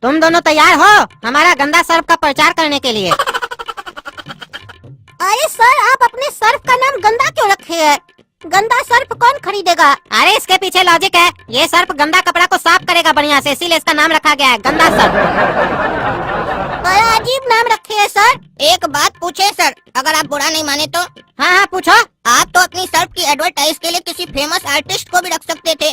तुम दोनों तैयार हो हमारा गंदा सर्फ का प्रचार करने के लिए? अरे सर, आप अपने सर्फ का नाम गंदा क्यों रखे है? गंदा सर्फ कौन खरीदेगा? अरे इसके पीछे लॉजिक है। ये सर्फ गंदा कपड़ा को साफ करेगा बढ़िया से, इसीलिए इसका नाम रखा गया है गंदा सर्फ। बड़ा अजीब नाम रखे है सर। एक बात पूछे सर, अगर आप बुरा नहीं माने तो? हाँ पूछो। आप तो अपनी सर्फ की एडवर्टाइज के लिए किसी फेमस आर्टिस्ट को भी रख सकते थे,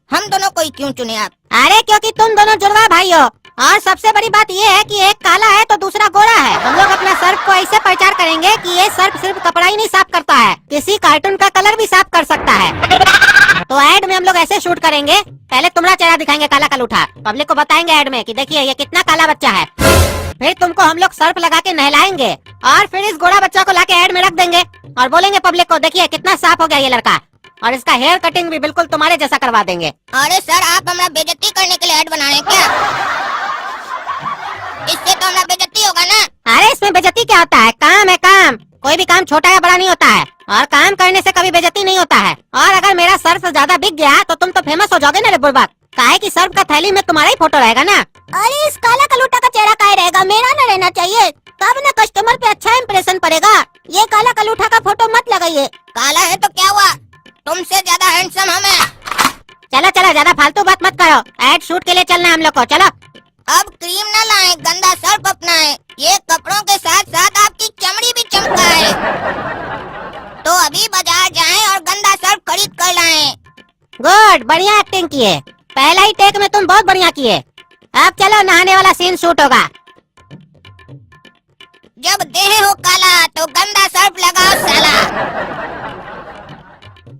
हम दोनों को ही क्यों चुने आप? अरे क्योंकि तुम दोनों जुड़वा भाई हो, और सबसे बड़ी बात ये है कि एक काला है तो दूसरा गोरा है। हम लोग अपना सर्फ को ऐसे प्रचार करेंगे कि ये सर्फ सिर्फ कपड़ा ही नहीं साफ करता है, किसी कार्टून का कलर भी साफ कर सकता है। तो ऐड में हम लोग ऐसे शूट करेंगे, पहले तुम्हारा चेहरा दिखाएंगे काला कलूठा, पब्लिक को बताएंगे ऐड में कि देखिए ये कितना काला बच्चा है। फिर तुमको हम लोग सर्फ लगा के नहलाएंगे और फिर इस गोरा बच्चा को लाके ऐड में रख देंगे और बोलेंगे पब्लिक को देखिए कितना साफ हो गया ये लड़का, और इसका हेयर कटिंग भी बिल्कुल तुम्हारे जैसा करवा देंगे। अरे सर, आप हमारा बेइज्जती करने के लिए ऐड बना रहे हैं क्या? इससे तो हमारा बेइज्जती होगा ना। अरे इसमें बेइज्जती क्या होता है? काम है काम, कोई भी काम छोटा या बड़ा नहीं होता है, और काम करने से कभी बेइज्जती नहीं होता है। और अगर मेरा सर्फ ज्यादा बिक गया तो तुम तो फेमस हो जाओगे ना रे बुड़बक, काहे कि सर्फ का थैली में तुम्हारा ही फोटो रहेगा ना। अरे इस काला कलूटा का चेहरा काहे रहेगा? मेरा न रहना चाहिए, तब न कस्टमर पे अच्छा इम्प्रेशन पड़ेगा। ये काला कलूठा का फोटो मत लगाइए। काला है तो क्या हुआ, तुमसे ज्यादा हैंडसम हम हैं। चलो चलो, ज्यादा फालतू बात मत करो, ऐड शूट के लिए चलना है हम लोग को। चलो अब क्रीम न लाएं, गंदा सर्फ अपनाएं। ये कपड़ों के साथ साथ आपकी चमड़ी भी चमकाए। तो अभी बाजार जाएं और गंदा सर्फ खरीद कर लाएं। गुड, बढ़िया एक्टिंग किए, पहला ही टेक में तुम बहुत बढ़िया किए। अब चलो नहाने वाला सीन शूट होगा। जब देह हो काला तो गंदा सर्फ लगाओ साला।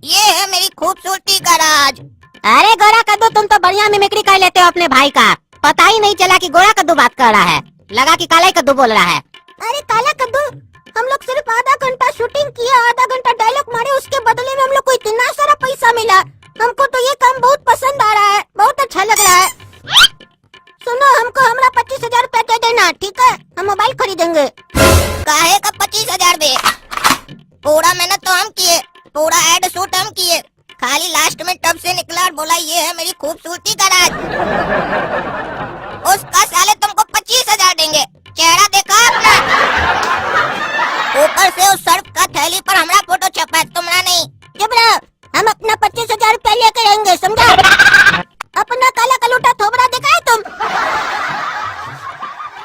ये है मेरी खूबसूरती का राज। अरे गोरा कद्दू, तुम तो बढ़िया मिमिक्री कर लेते हो अपने भाई का, पता ही नहीं चला कि गोरा कद्दू बात कर रहा है, लगा कि काला ही कद्दू बोल रहा है। अरे काला कद्दू, हम लोग सिर्फ आधा घंटा शूटिंग किया, आधा घंटा डायलॉग मारे, उसके बदले में हम लोग को इतना सारा पैसा मिला। हमको तो ये काम बहुत पसंद आ रहा है, बहुत अच्छा लग रहा है। सुनो, हमको हमारा 25,000 रुपया दे देना, ठीक है? हम मोबाइल खरीदेंगे। काहे का 25,000 बे? पूरा मेहनत तो हम किए, पूरा एड शूट हम किए, खाली लास्ट में टब से निकला और बोला ये है मेरी खूबसूरती का राज। उसका साले तुमको 25,000 देंगे, चेहरा देखा अपना? ऊपर से उस सर्फ का थैली पर हमारा फोटो छपा है, तुम्हारा नहीं। चुप रहो, हम अपना 25,000 रुपया लेकर आएंगे, समझा? अपना काला कलूटा थोबड़ा दिखाए तुम।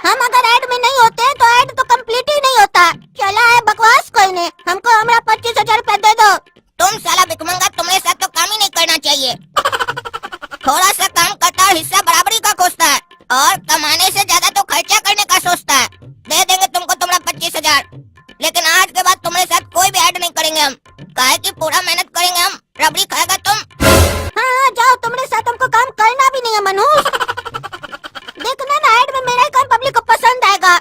हम अगर ऐड में नहीं होते तो ऐड तो कंप्लीट ही नहीं होता। चला है बकवास कोई ने, हमको हमारा 25,000 रुपया दे दो। तुम साला भिखमंगा, तुम्हारे साथ तो काम ही नहीं करना चाहिए। थोड़ा सा काम करता है, हिस्सा बराबरी का खोजता है, और कमाने से ज्यादा तो खर्चा करने का सोचता है। दे देंगे तुमको तुम्हारा 25,000, लेकिन आज के बाद तुम्हारे साथ कोई भी ऐड नहीं करेंगे हम, काहे कि पूरा मेहनत करेंगे हम। रबड़ी खाएगा तुम? हाँ जाओ, तुम्हारे साथ हमको काम करना भी नहीं है मनहूस। देखना ना, ऐड में मेरा ही काम पब्लिक को पसंद आएगा,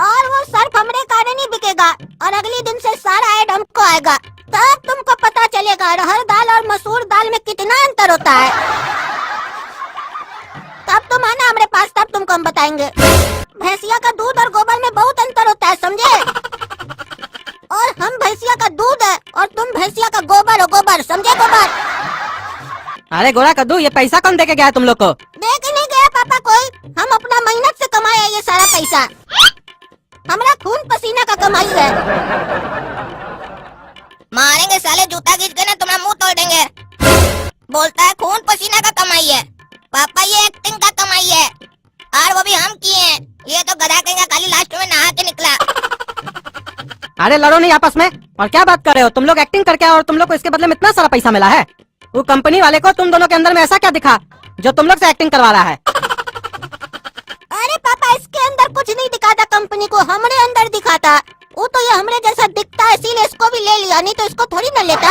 और वो सर्फ हमरे कारण ही बिकेगा, और अगले दिन से सारा ऐड हमको आएगा। तब तुमको पता चलेगा अरहर दाल और मसूर दाल में कितना अंतर होता है। तब तुम आना हमारे पास, तब तुमको हम बताएंगे। भैंसिया का दूध और गोबर में बहुत अंतर होता है, समझे? और हम भैंसिया का दूध है और तुम भैंसिया का गोबर हो, गोबर, समझे? गोबर। अरे गोरा कद्दू, ये पैसा कौन दे के गया तुम लोग को? दे के नहीं गया पापा कोई, हम अपना मेहनत से कमाए ये सारा पैसा, हमारा खून पसीना का कमाई है। मारेंगे साले, जूता खींच के ना तुम्हारा मुंह तोड़ देंगे। बोलता है खून पसीना का कमाई है। पापा ये एक्टिंग का कमाई है, और वो भी हम किए हैं। ये तो गधा कहेगा खाली लास्ट में नहा के निकला। अरे लड़ो नहीं आपस में, और क्या बात कर रहे हो? तुम लोग एक्टिंग करके और तुम लोग को इसके बदले में इतना सारा पैसा मिला है। वो कंपनी वाले को तुम दोनों के अंदर में ऐसा क्या दिखा जो तुम लोग से एक्टिंग करवा रहा है? अरे पापा, इसके अंदर कुछ नहीं दिखा था, कंपनी को हमरे अंदर दिखा था। वो तो ये हमरे जैसा दिखता है, इसीलिए इसको भी ले लिया, नहीं तो इसको थोड़ी न लेता।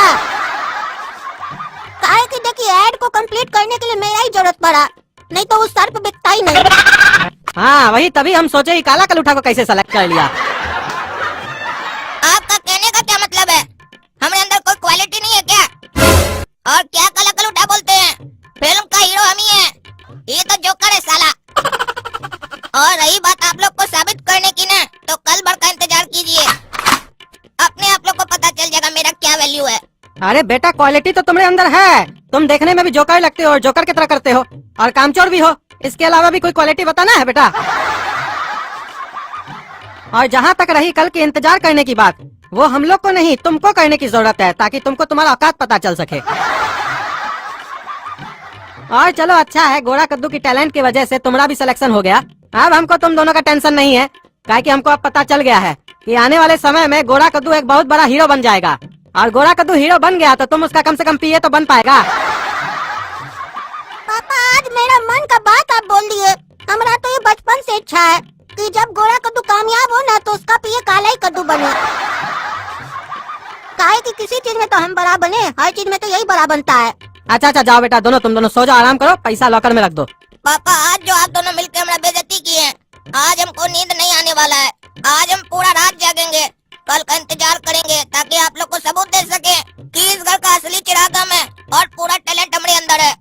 काहे कि देखिए, ऐड को कंप्लीट करने के लिए मेरा ही जरूरत पड़ा, नहीं तो वो सर्फ बिकता ही नहीं। हाँ वही, तभी हम सोचे काला कलूठा को कैसे सेलेक्ट कर लिया। आपका कहने का क्या मतलब है? हमारे अंदर कोई क्वालिटी नहीं है क्या? और क्या काला कलूठा बोलते हैं? फिल्म का हीरो हम ही है, ये तो जोकर है साला। और रही बात आप लोग को साबित करने की ना, तो कल भर का इंतजार कीजिए, अपने आप लोग को पता चल जाएगा मेरा क्या वैल्यू है। अरे बेटा, क्वालिटी तो तुम्हारे अंदर है, तुम देखने में भी जोकर लगते हो और जोकर की तरह करते हो और कामचोर भी हो, इसके अलावा भी कोई क्वालिटी बताना है बेटा। और जहाँ तक रही कल के इंतजार करने की बात, वो हम लोग को नहीं तुमको करने की जरूरत है, ताकि तुमको तुम्हारा औकात पता चल सके। और चलो अच्छा है, गोरा कद्दू की टैलेंट की वजह से तुम्हारा भी सिलेक्शन हो गया। अब हमको तुम दोनों का टेंशन नहीं है, काहे कि हमको अब पता चल गया है कि आने वाले समय में गोरा कद्दू एक बहुत बड़ा हीरो बन जाएगा। और गोरा कद्दू हीरो बन गया तो तुम उसका कम से कम पीए तो बन पाएगा। पापा आज मेरा मन का बात आप बोल दिए। हमारा तो ये बचपन से इच्छा है कि जब गोरा कद्दू कामयाब हो ना तो उसका पिए काला ही कद्दू बने। काहे कि किसी चीज में तो हम बड़ा बने, हर चीज में तो यही बड़ा बनता है। अच्छा अच्छा जाओ बेटा, दोनों तुम दोनों सो जाओ, आराम करो, पैसा लॉकर में रख दो। पापा आज जो आप दोनों मिलकर हमारा बेइज्जती किए, आज हमको नींद नहीं आने वाला है। आज हम पूरा रात जागेंगे, कल का इंतजार करेंगे, ताकि आप लोग को सबूत दे सके कि इस घर का असली चिराग हम है और पूरा टैलेंट हमारे अंदर है।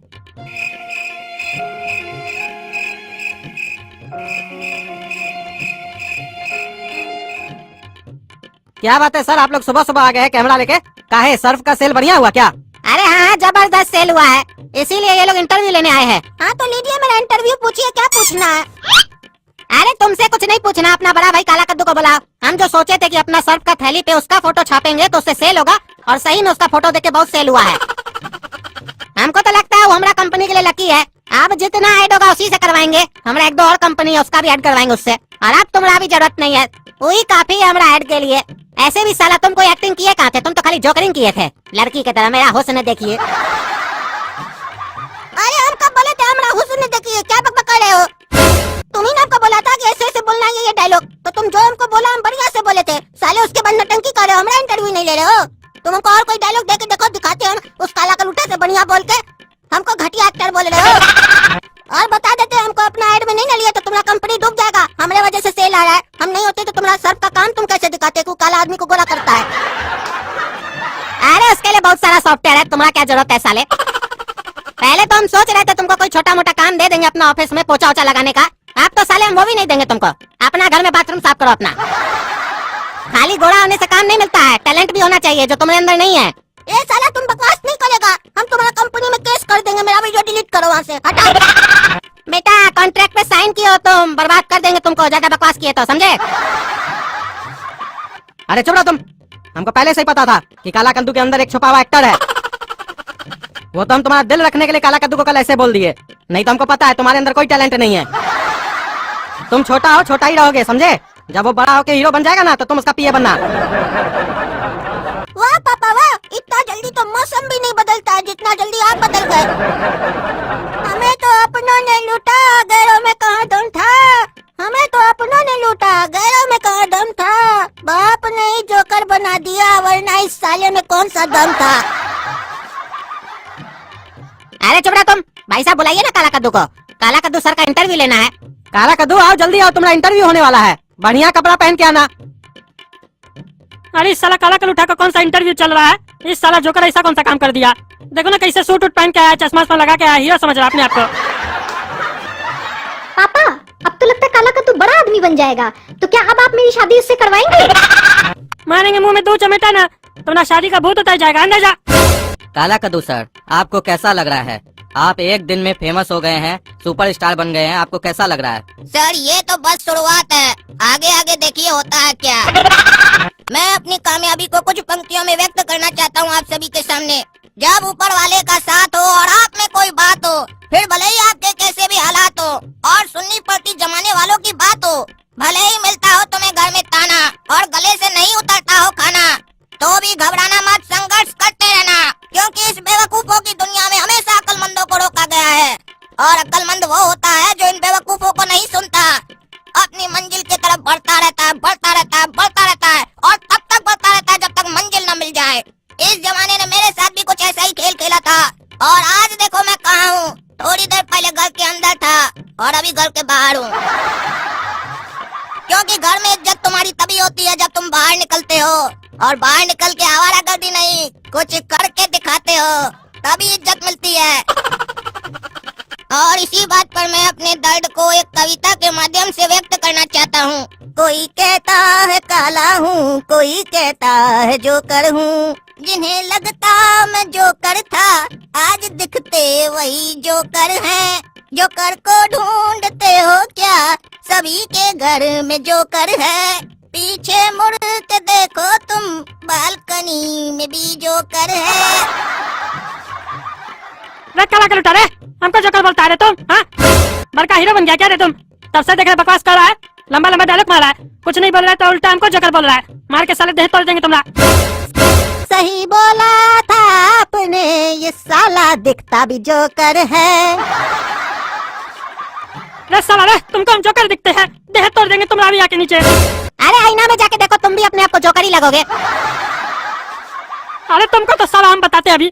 क्या बात है सर, आप लोग सुबह सुबह आ गए हैं कैमरा लेके? काहे सर्फ का सेल बढ़िया हुआ क्या? अरे हाँ जबरदस्त सेल हुआ है, इसीलिए ये लोग इंटरव्यू लेने आए हैं। हाँ तो लीजिए मेरा इंटरव्यू, पूछिए क्या पूछना है। अरे तुमसे कुछ नहीं पूछना, अपना बड़ा भाई काला कद्दू को बुलाओ। हम जो सोचे थे कि अपना सर्फ का थैली पे उसका फोटो छापेंगे तो उससे सेल होगा, और सही में उसका फोटो देख के बहुत सेल हुआ है। हमको तो लगता है वो हमारा कंपनी के लिए लकी है। अब जितना ऐड होगा उसी से करवाएंगे। हमारा एक दो और कंपनी है उसका भी ऐड करवाएंगे उससे, और अब तुम्हारा भी जरूरत नहीं है, वही काफी है हमारा ऐड के लिए। ऐसे भी साला तुम कोई एक्टिंग किए कहाँ थे, तुम तो खाली जोकरिंग किए थे लड़की की तरह। मेरा हुस्न देखिए। अरे हम कब बोले थे हमारा हुस्न देखिए, क्या बकबक कर रहे हो? तुम ही ने हमको बोला था कि ऐसे ऐसे बोलना है ये डायलॉग, तो तुम जो हमको बोला हम बढ़िया से बोले थे। साले उसके बाद नटंकी कर रहे हो, हमारा इंटरव्यू नहीं ले रहे हो। तुम हमको और कोई डायलॉग दे के देखो, दिखाते हम उस काला कलूटे से बढ़िया बोल के। हमको घटिया एक्टर बोल रहे हो। और बता देते हमको अपना ऐड में नहीं ना लिया तो तुम्हारा कंपनी डूब जाएगा। हमारे वजह से सेल आ रहा है, हम नहीं होते तो तुम्हारा सर्फ का काम तुम कैसे दिखाते को काला आदमी को गोरा करता है। अरे उसके लिए बहुत सारा सॉफ्टवेयर है, तुम्हारा क्या जरूरत है साले। पहले तो हम सोच रहे थे तुमको कोई छोटा मोटा काम दे देंगे अपना ऑफिस में पोछा ओछा लगाने का। अब तो साले हम वो भी नहीं देंगे तुमको। अपना घर में बाथरूम साफ करो अपना। खाली गोरा होने से काम नहीं मिलता है, टैलेंट भी होना चाहिए जो तुम्हारे अंदर नहीं है। ए साला तुम बकवास नहीं करेगा, हम तुम्हारा कंपनी में केस कर देंगे। मेरा वीडियो डिलीट करो वहाँ से, हटाओ। बेटा कॉन्ट्रैक्ट पे साइन किए हो तुम, बर्बाद कर देंगे तुमको ज्यादा बकवास किए तो, समझे? अरे चुप रहो तुम, हमको पहले से ही पता था कि काला कद्दू के अंदर एक छुपा हुआ एक्टर है। वो तो हम तुम्हारा दिल रखने के लिए काला कद्दू को कल ऐसे बोल दिए, नहीं तो हमको पता है तुम्हारे अंदर कोई टैलेंट नहीं है। तुम छोटा हो, छोटा ही रहोगे, समझे? जब वो बड़ा होके हीरो बन जाएगा ना तो तुम उसका पीए बनना। वाह पापा वाह, इतना जल्दी तो मौसम भी नहीं बदलता है जितना जल्दी आप बदल गए। हमें तो अपनों ने लूटा, गैरों में कहाँ दम था। हमें तो अपनों ने लूटा, गैरों में कहाँ दम था। बाप ने ही जोकर बना दिया, वरना इस साले में कौन सा दम था। अरे चुप रहो तुम, भाई साहब बुलाइए ना काला कद्दू को। काला कद्दू सर का इंटरव्यू लेना है। काला कद्दू आओ जल्दी आओ, तुम्हारा इंटरव्यू होने वाला है। बढ़िया कपड़ा पहन के आना। अरे इस साला काला कलूठा का कौन सा इंटरव्यू चल रहा है? इस साला जोकर ऐसा कौन सा काम कर दिया? देखो ना कैसे सूट उट पहन के आया, चश्मा लगा के आया, हीरो समझ रहा अपने आप को। पापा अब तो लगता है काला कद्दू बड़ा आदमी बन जाएगा, तो क्या अब आप मेरी शादी उससे करवाएंगे? मारेंगे मुंह में दो चमेटा ना, तो ना शादी का भूत उतर जाएगा। अंदर जा। काला कद्दू सर, आपको कैसा लग रहा है? आप एक दिन में फेमस हो गए हैं, सुपरस्टार बन गए हैं, आपको कैसा लग रहा है? सर ये तो बस शुरुआत है, आगे आगे देखिए होता है क्या। मैं अपनी कामयाबी को कुछ पंक्तियों में व्यक्त करना चाहता हूँ आप सभी के सामने। जब ऊपर वाले का साथ हो और आप में कोई बात हो, फिर भले ही आपके कैसे भी हालात हो और सुननी पड़ती जमाने वालों की बात हो, भले ही मिलता हो तुम्हें घर में ताना और गले से नहीं उतरता हो खाना, तो भी घबराना मत, संघर्ष करते रहना, क्योंकि इस बेवकूफों की दुनिया में हमेशा अक्लमंदों को रोका गया है। और अक्लमंद वो होता है जो इन बेवकूफों को नहीं सुनता, अपनी मंजिल की तरफ बढ़ता रहता है, बढ़ता रहता है, बढ़ता रहता है, और तब तक बढ़ता रहता है जब तक मंजिल न मिल जाए। इस जमाने ने मेरे साथ भी कुछ ऐसा ही खेल खेला था, और आज देखो मैं कहाँ हूँ। थोड़ी देर पहले घर के अंदर था और अभी घर के बाहर हूँ। क्योंकि घर में इज्जत तुम्हारी तभी होती है जब तुम बाहर निकलते हो, और बाहर निकल के आवारागर्दी नहीं, कुछ करके दिखाते हो, तभी इज्जत मिलती है। और इसी बात पर मैं अपने दर्द को एक कविता के माध्यम से व्यक्त करना चाहता हूँ। कोई कहता है काला हूँ, कोई कहता है जोकर हूँ, जिन्हें लगता मैं जोकर था, आज दिखते वही जोकर हैं। जोकर को ढूंढते हो क्या, सभी के घर में जोकर है। पीछे मुड़ के देखो तुम, बालकनी में भी जोकर है। रे काला कलूटा रे, हमको जोकर बोलता है रे तुम? हाँ, बड़का हीरो बन गया क्या रे तुम? तब से देख रहे बकवास कर रहा है, लंबा लंबा डायलॉग मार रहा है, कुछ नहीं बोल रहा है तो उल्टा हमको जोकर बोल रहा है। मार के साले देह तोड़ देंगे तुम्हारा। सही बोला था आपने, ये साला दिखता भी जोकर है। रे साला रे, तुमको हम जोकर दिखते हैं, देह तोड़ देंगे तुम्हारा भी आके नीचे। अरे आईना में जाके देखो, तुम भी अपने आप को जोकर ही लगोगे। अरे तुमको तो साला हम बताते हैं अभी।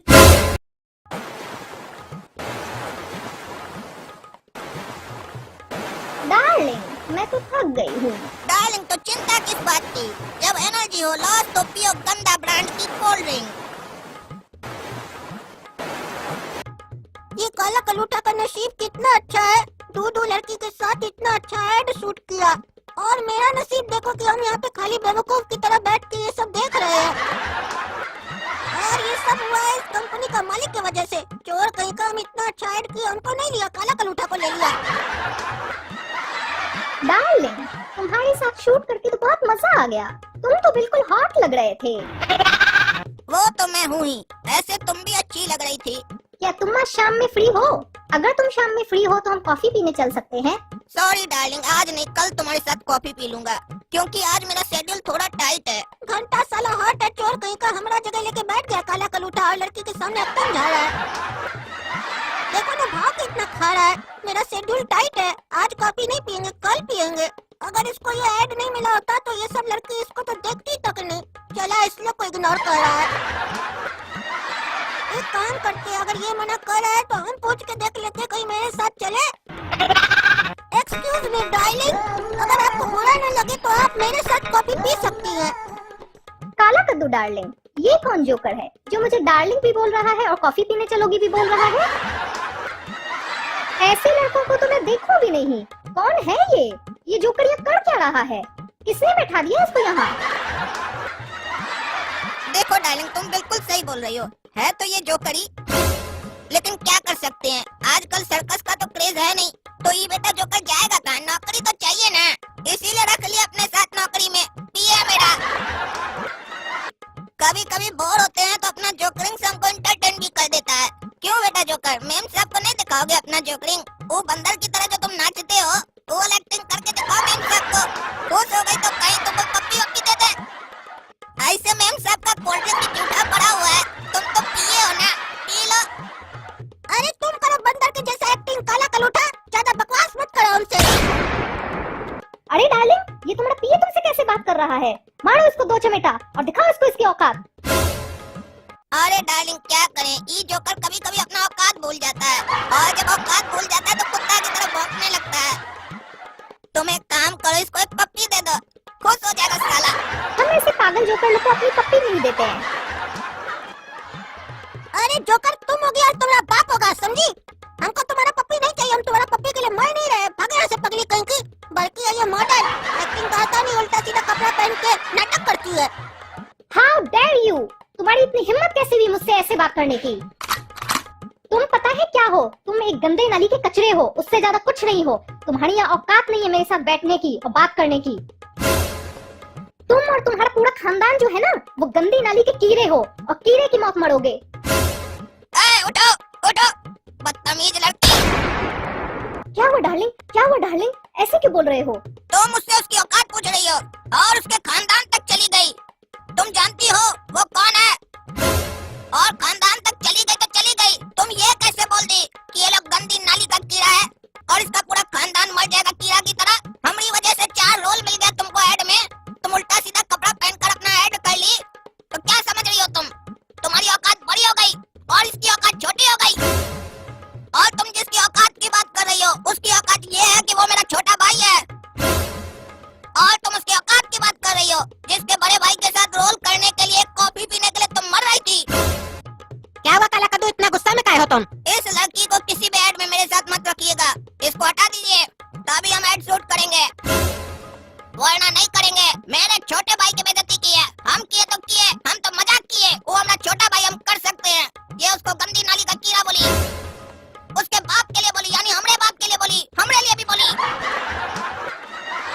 डार्लिंग, मैं तो थक गई हूँ। डार्लिंग तो चिंता किस बात की, जब एनर्जी हो लॉस तो पियो गंदा ब्रांड की कोल्ड ड्रिंक। ये काला कलूटा का नसीब कितना अच्छा है, दो लड़की के साथ इतना अच्छा ऐड शूट किया। और मेरा नसीब देखो कि हम यहाँ पे खाली बेवकूफ की तरह बैठ के ये सब देख रहे हैं। और ये सब हुआ है इस कंपनी का मालिक की वजह से। चोर कहीं का, हम इतना अच्छा ऐड किया, हमको नहीं लिया, काला कलूटा को ले लिया। डार्लिंग, तुम्हारे साथ शूट करके तो बहुत मजा आ गया। तुम तो बिल्कुल हॉट लग रहे थे। वो तो मैं हूँ ही, ऐसे तुम भी अच्छी लग रही थी। क्या तुम आज शाम में फ्री हो? अगर तुम शाम में फ्री हो तो हम कॉफी पीने चल सकते हैं। सॉरी डार्लिंग, आज नहीं, कल तुम्हारे साथ कॉफी पी लूंगा, क्योंकि आज मेरा शेड्यूल थोड़ा टाइट है। घंटा साला हॉट है, चोर कहीं का हमारा जगह लेके बैठ गया काला कलूटा और लड़की के सामने अक्कन झाड़ रहा है। देखो ना भाव कितना खा रहा है। मेरा शेड्यूल टाइट है, आज कॉफी नहीं पियेंगे, कल पियेंगे। अगर इसको ये ऐड नहीं मिला होता तो ये सब लड़की इसको तो देखती तक नहीं। चला इसलिए को इग्नोर कर रहा है। एक काम करते हैं, अगर ये मना कर रहा है तो हम पूछ के देख लेते हैं, कहीं मेरे साथ चले। एक्सक्यूज मी डार्लिंग, अगर आपको बुरा न लगे तो आप मेरे साथ कॉफी पी सकती हैं। काला कद्दू डार्लिंग, ये कौन जोकर है जो मुझे डार्लिंग भी बोल रहा है और कॉफी पीने चलोगी भी बोल रहा है? ऐसे लड़कों को तो मैं देखूं भी नहीं। कौन है ये? ये जोकर ये कर क्या रहा है? किसने बैठा दिया इसको यहाँ? देखो डार्लिंग, तुम बिल्कुल सही बोल रही हो, है तो ये जोकरी, लेकिन क्या कर सकते हैं, आजकल सर्कस का तो क्रेज है नहीं, तो ये बेटा जोकर जाएगा कहाँ? नौकरी तो चाहिए ना, इसीलिए रख लिया अपने साथ नौकरी में। पिया मेरा। कभी कभी बोर होते हैं तो अपना जोकरिंग से हमको एंटरटेन भी कर देता है। क्यों बेटा जोकर, मेम साहब को नहीं दिखाओगे अपना जोकरिंग? वो बंदर की तरह जो तुम नाचते हो, वो एक्टिंग करके दिखाओ मेम साहब को। खुश हो गई तो कहीं तुमको पप्पी वप्पी दे दे। ऐसे मेम साहब का कोल्ड ड्रिंक भी जूठा पड़ा हुआ है, तुम तो पिए हो ना, पी लो। अरे तुम करो बंदर के जैसा एक्टिंग काला कलूटा, ज्यादा बकवास मत करो हमसे। अरे डार्लिंग, ये तुम्हारा पिए तुमसे कैसे बात कर रहा है? मारो इसको दो चमेटा और दिखाओ इसको इसकी औकात। अरे डार्लिंग क्या करें, ये जोकर कभी कभी अपना औकात भूल जाता है, और जब औकात भूल जाता है तो कुत्ता की तरह भौंकने लगता है। तुम एक काम करो, इसको एक पप्पी दे दो, खुश हो जाएगा साला। हम ऐसे पागल जोकर लोग को अपनी पप्पी नहीं देते हैं। अरे जोकर तुम हो गया और तुम्हारा बाप होगा, समझी? हमको तुम्हारा पप्पी नहीं चाहिए, हम तुम्हारा पप्पी के लिए मर नहीं रहे। भाग यहाँ से पगली कहीं की, बल्कि ये मॉडल एक्टिंग का आता नहीं, उल्टा सीधा कपड़ा पहन के नाटक करती है। How dare you! तुम्हारी इतनी हिम्मत कैसे हुई मुझसे ऐसे बात करने की? तुम पता है क्या हो? तुम एक गंदे नाली के कचरे हो, उससे ज्यादा कुछ नहीं हो। तुम्हारी यहाँ औकात नहीं है मेरे साथ बैठने की और बात करने की। तुम और तुम्हारा पूरा खानदान जो है ना, वो गंदी नाली के कीड़े हो और कीड़े की मौत मरोगे। उठो उठो, बदतमीज लड़की। क्या हुआ डार्लिंग? क्या हुआ डार्लिंग? ऐसे क्यों बोल रहे हो? तुम मुझसे उसकी औकात पूछ रही हो और उसके खानदान तक चली गई। तुम जानती हो वो कौन है? और खानदान तक चली गई तो चली गई, तुम ये कैसे बोल दी कि ये लोग गंदी नाली का कीड़ा है और इसका पूरा खानदान मर जाएगा कीड़ा की तरह? हमारी वजह से 4 रोल मिल गया तुमको ऐड में, तुम उल्टा सीधा कपड़ा पहनकर अपना ऐड कर ली, तो क्या समझ रही हो तुम? तुम्हारी औकात बड़ी हो गई और इसकी औकात छोटी हो गई। और तुम जिसकी औकात की बात कर रही हो, उसकी औकात ये है कि वो मेरा छोटा भाई है, और तुम उसकी औकात की बात कर रही हो जिसके बड़े भाई के साथ रोल करने के लिए, कॉफी पीने के लिए तुम मर रही थी। क्या हुआ काला कद्दू, इतना गुस्सा में काहे हो तुम? इस लड़की को किसी भी ऐड में मेरे साथ मत रखिएगा, इसको हटा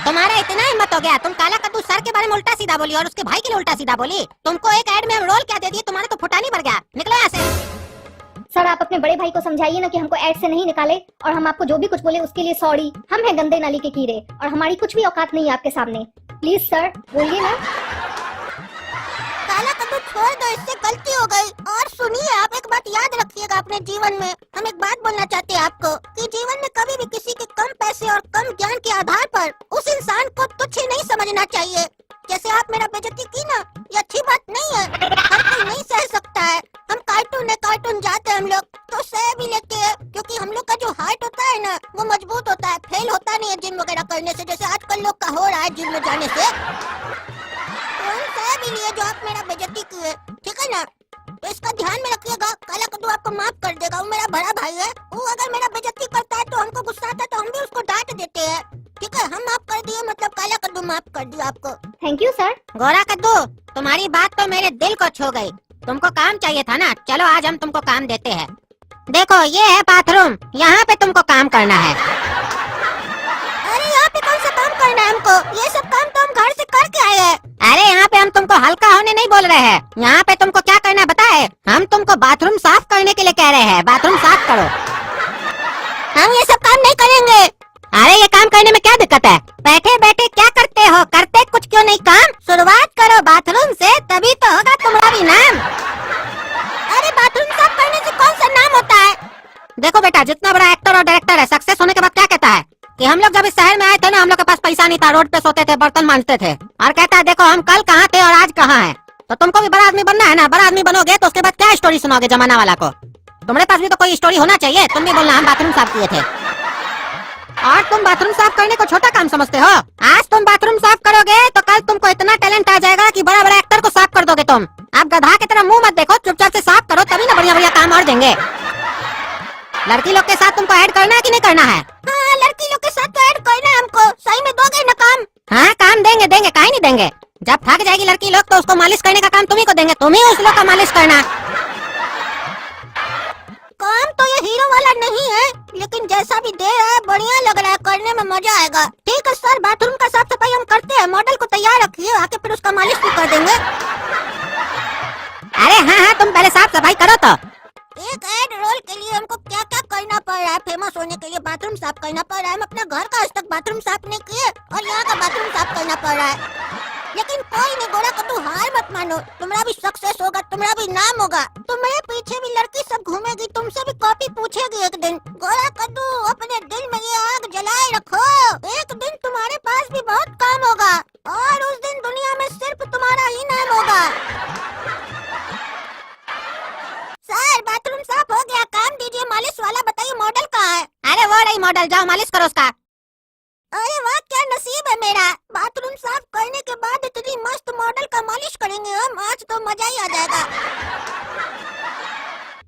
तुम्हारा इतना हिम्मत हो गया, तुम काला कद्दू सर के बारे में उल्टा सीधा बोली और उसके भाई के लिए उल्टा सीधा बोली। तुमको एक ऐड में हम रोल क्या दे दिए, तुम्हारे तो फुटानी बढ़ गया। निकलो यहाँ से। सर आप अपने बड़े भाई को समझाइए ना कि हमको ऐड से नहीं निकाले, और हम आपको जो भी कुछ बोले उसके लिए सॉरी। हम हैं गंदे नाली के कीड़े और हमारी कुछ भी औकात नहीं है आपके सामने। प्लीज सर बोलिए ना। काला कद्दू छोड़ दो, इससे गलती हो गई। और सुनिए, आप एक बात याद रखिएगा अपने जीवन में। हम एक बात बोलना चाहते हैं आपको कि जीवन में कभी भी किसी के कम पैसे और कम ज्ञान के आधार पर उस इंसान को तुच्छ नहीं समझना चाहिए। जैसे आप मेरा बेइज्जती की ना, ये अच्छी बात नहीं है। हर कोई नहीं सह सकता है। हम कार्टून जाते हैं हम लोग तो सह भी लेते हैं, क्योंकि हम लोग का जो हार्ट होता है ना वो मजबूत होता है, फेल होता नहीं है जिम वगैरह करने से, जैसे आजकल लोग का हो रहा है जिम में जाने से। भी लिए जो आप मेरा बेइज्जती किए, ठीक है ना? तो इसका ध्यान में रखिएगा। काला कद्दू आपको माफ कर देगा, वो मेरा बड़ा भाई है। वो अगर मेरा बेइज्जती करता है तो हमको गुस्सा आता है तो हम भी उसको डांट देते हैं, ठीक है? हम माफ कर दिए, मतलब काला कद्दू माफ कर दिया आपको। Thank you sir. गोरा कद्दू, तुम्हारी बात तो मेरे दिल को छू गई। तुमको काम चाहिए था ना, चलो आज हम तुमको काम देते हैं। देखो ये है बाथरूम, यहाँ पे तुमको काम करना है। अरे यहाँ पे कौन सा काम करना है हमको? ये सब काम तो हम घर से करके आए हैं। अरे यहाँ पे हम तुमको हल्का होने नहीं बोल रहे हैं। यहाँ पे तुमको क्या करना है बताए? हम तुमको बाथरूम साफ करने के लिए कह रहे हैं। बाथरूम साफ करो। हम ये सब काम नहीं करेंगे। अरे ये काम करने में क्या दिक्कत है? बैठे बैठे क्या करते हो? करते कुछ क्यों नहीं काम? शुरुआत करो बाथरूम से, तभी तो होगा तुम्हारा भी नाम। अरे बाथरूम साफ करने से कौन सा नाम होता है? देखो बेटा, जितना बड़ा एक्टर और डायरेक्टर है, सक्सेस होने के बाद क्या कहता है कि हम लोग जब इस शहर में आए थे ना, हम लोग के पास पैसा नहीं था, रोड पे सोते थे, बर्तन मांजते थे, और कहता है देखो हम कल कहाँ थे और आज कहाँ हैं। तो तुमको भी बड़ा आदमी बनना है ना। बड़ा आदमी बनोगे तो उसके बाद क्या स्टोरी सुनाओगे जमाना वाला को? तुम्हारे पास भी तो कोई स्टोरी होना चाहिए। तुम भी बोलना हम बाथरूम साफ किए थे, और तुम बाथरूम साफ करने को छोटा काम समझते हो। आज तुम बाथरूम साफ करोगे तो कल तुमको इतना टैलेंट आ जाएगा कि बड़ा बड़ा एक्टर को साफ कर दोगे तुम। आप गधा की तरह मुंह मत देखो, चुपचाप से साफ करो, तभी ना बढ़िया बढ़िया काम और देंगे। लड़की लोग के साथ तुमको ऐड करना है कि नहीं करना है? हाँ, लड़की लोग के साथ तो ऐड करना है हमको। सही में दोगे ना काम? हाँ काम देंगे, काहे नहीं देंगे। जब थक जाएगी लड़की लोग तो उसको मालिश करने का काम तुम्ही को देंगे, तुम ही उस लोग का मालिश करना। काम तो ये हीरो वाला नहीं है, लेकिन जैसा भी दे रहा है बढ़िया लग रहा है, करने में मजा आएगा। ठीक है सर, बाथरूम का साफ सफाई हम करते हैं। मॉडल को तैयार रखिए, आके फिर उसका मालिश भी कर देंगे। अरे हाँ तुम पहले साफ सफाई करो तो। एक ऐड रोल के लिए हमको क्या क्या करना पड़ रहा है? फेमस होने के लिए बाथरूम साफ करना पड़ रहा है। हम अपना घर का आज तक बाथरूम साफ नहीं किए और यहाँ का बाथरूम साफ करना पड़ रहा है। लेकिन कोई नहीं गोरा कद्दू, हार मत मानो। तुम्हारा भी सक्सेस होगा, तुम्हारा भी नाम होगा। तुम्हारे पीछे भी लड़की सब घूमेगी, तुमसे भी कॉपी पूछेगी एक दिन। गोरा कद्दू, अपने दिल में ये आग जलाए रखो। एक दिन तुम्हारे पास भी बहुत काम होगा और उस दिन दुनिया में सिर्फ तुम्हारा ही नाम होगा। सर बाथरूम साफ हो गया, काम दीजिए। मालिश वाला बताइए मॉडल कहाँ है? अरे वो रही मॉडल, जाओ मालिश करो उसका। अरे वाह, क्या नसीब है मेरा। बाथरूम साफ करने के बाद इतनी मस्त मॉडल का मालिश करेंगे हम, आज तो मजा ही आ जाएगा।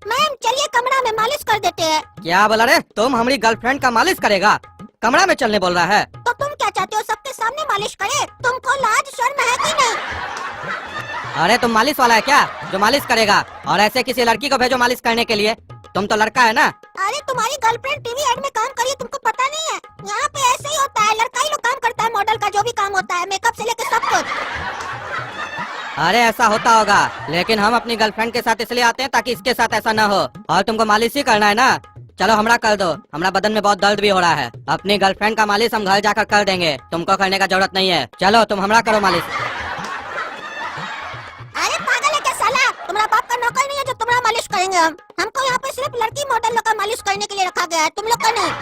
मैम चलिए कमरा में मालिश कर देते हैं। क्या बोला रे? तुम हमारी गर्लफ्रेंड का मालिश करेगा? कमरा में चलने बोल रहा है? तो तुम क्या चाहते हो, सबके सामने मालिश करे? तुमको लाज शर्म है कि नहीं? अरे तुम मालिश वाला है क्या जो मालिश करेगा? और ऐसे किसी लड़की को भेजो मालिश करने के लिए? तुम तो लड़का है ना। अरे तुम्हारी गर्लफ्रेंड टीवी एड में काम करी है, तुमको पता नहीं है? यहाँ पे ऐसे ही होता है, लड़का ही लोग काम करता है। मॉडल का जो भी काम होता है, मेकअप से लेकर सब कुछ। अरे ऐसा होता होगा, लेकिन हम अपनी गर्लफ्रेंड के साथ इसलिए आते हैं ताकि इसके साथ ऐसा न हो। और तुमको मालिश ही करना है ना? चलो हमरा कर दो, हमारा बदन में बहुत दर्द भी हो रहा है। अपनी गर्लफ्रेंड का मालिश हम घर जाकर कर देंगे, तुमको करने का जरूरत नहीं है। चलो तुम हमरा करो मालिश। अरे पागल है क्या साला? तुम्हारा बाप का नौकर नहीं है जो तुम्हारा मालिश करेंगे हम। हमको यहाँ पे सिर्फ लड़की मॉडल लोग का मालिश करने के लिए रखा गया है, तुम लोग का नहीं।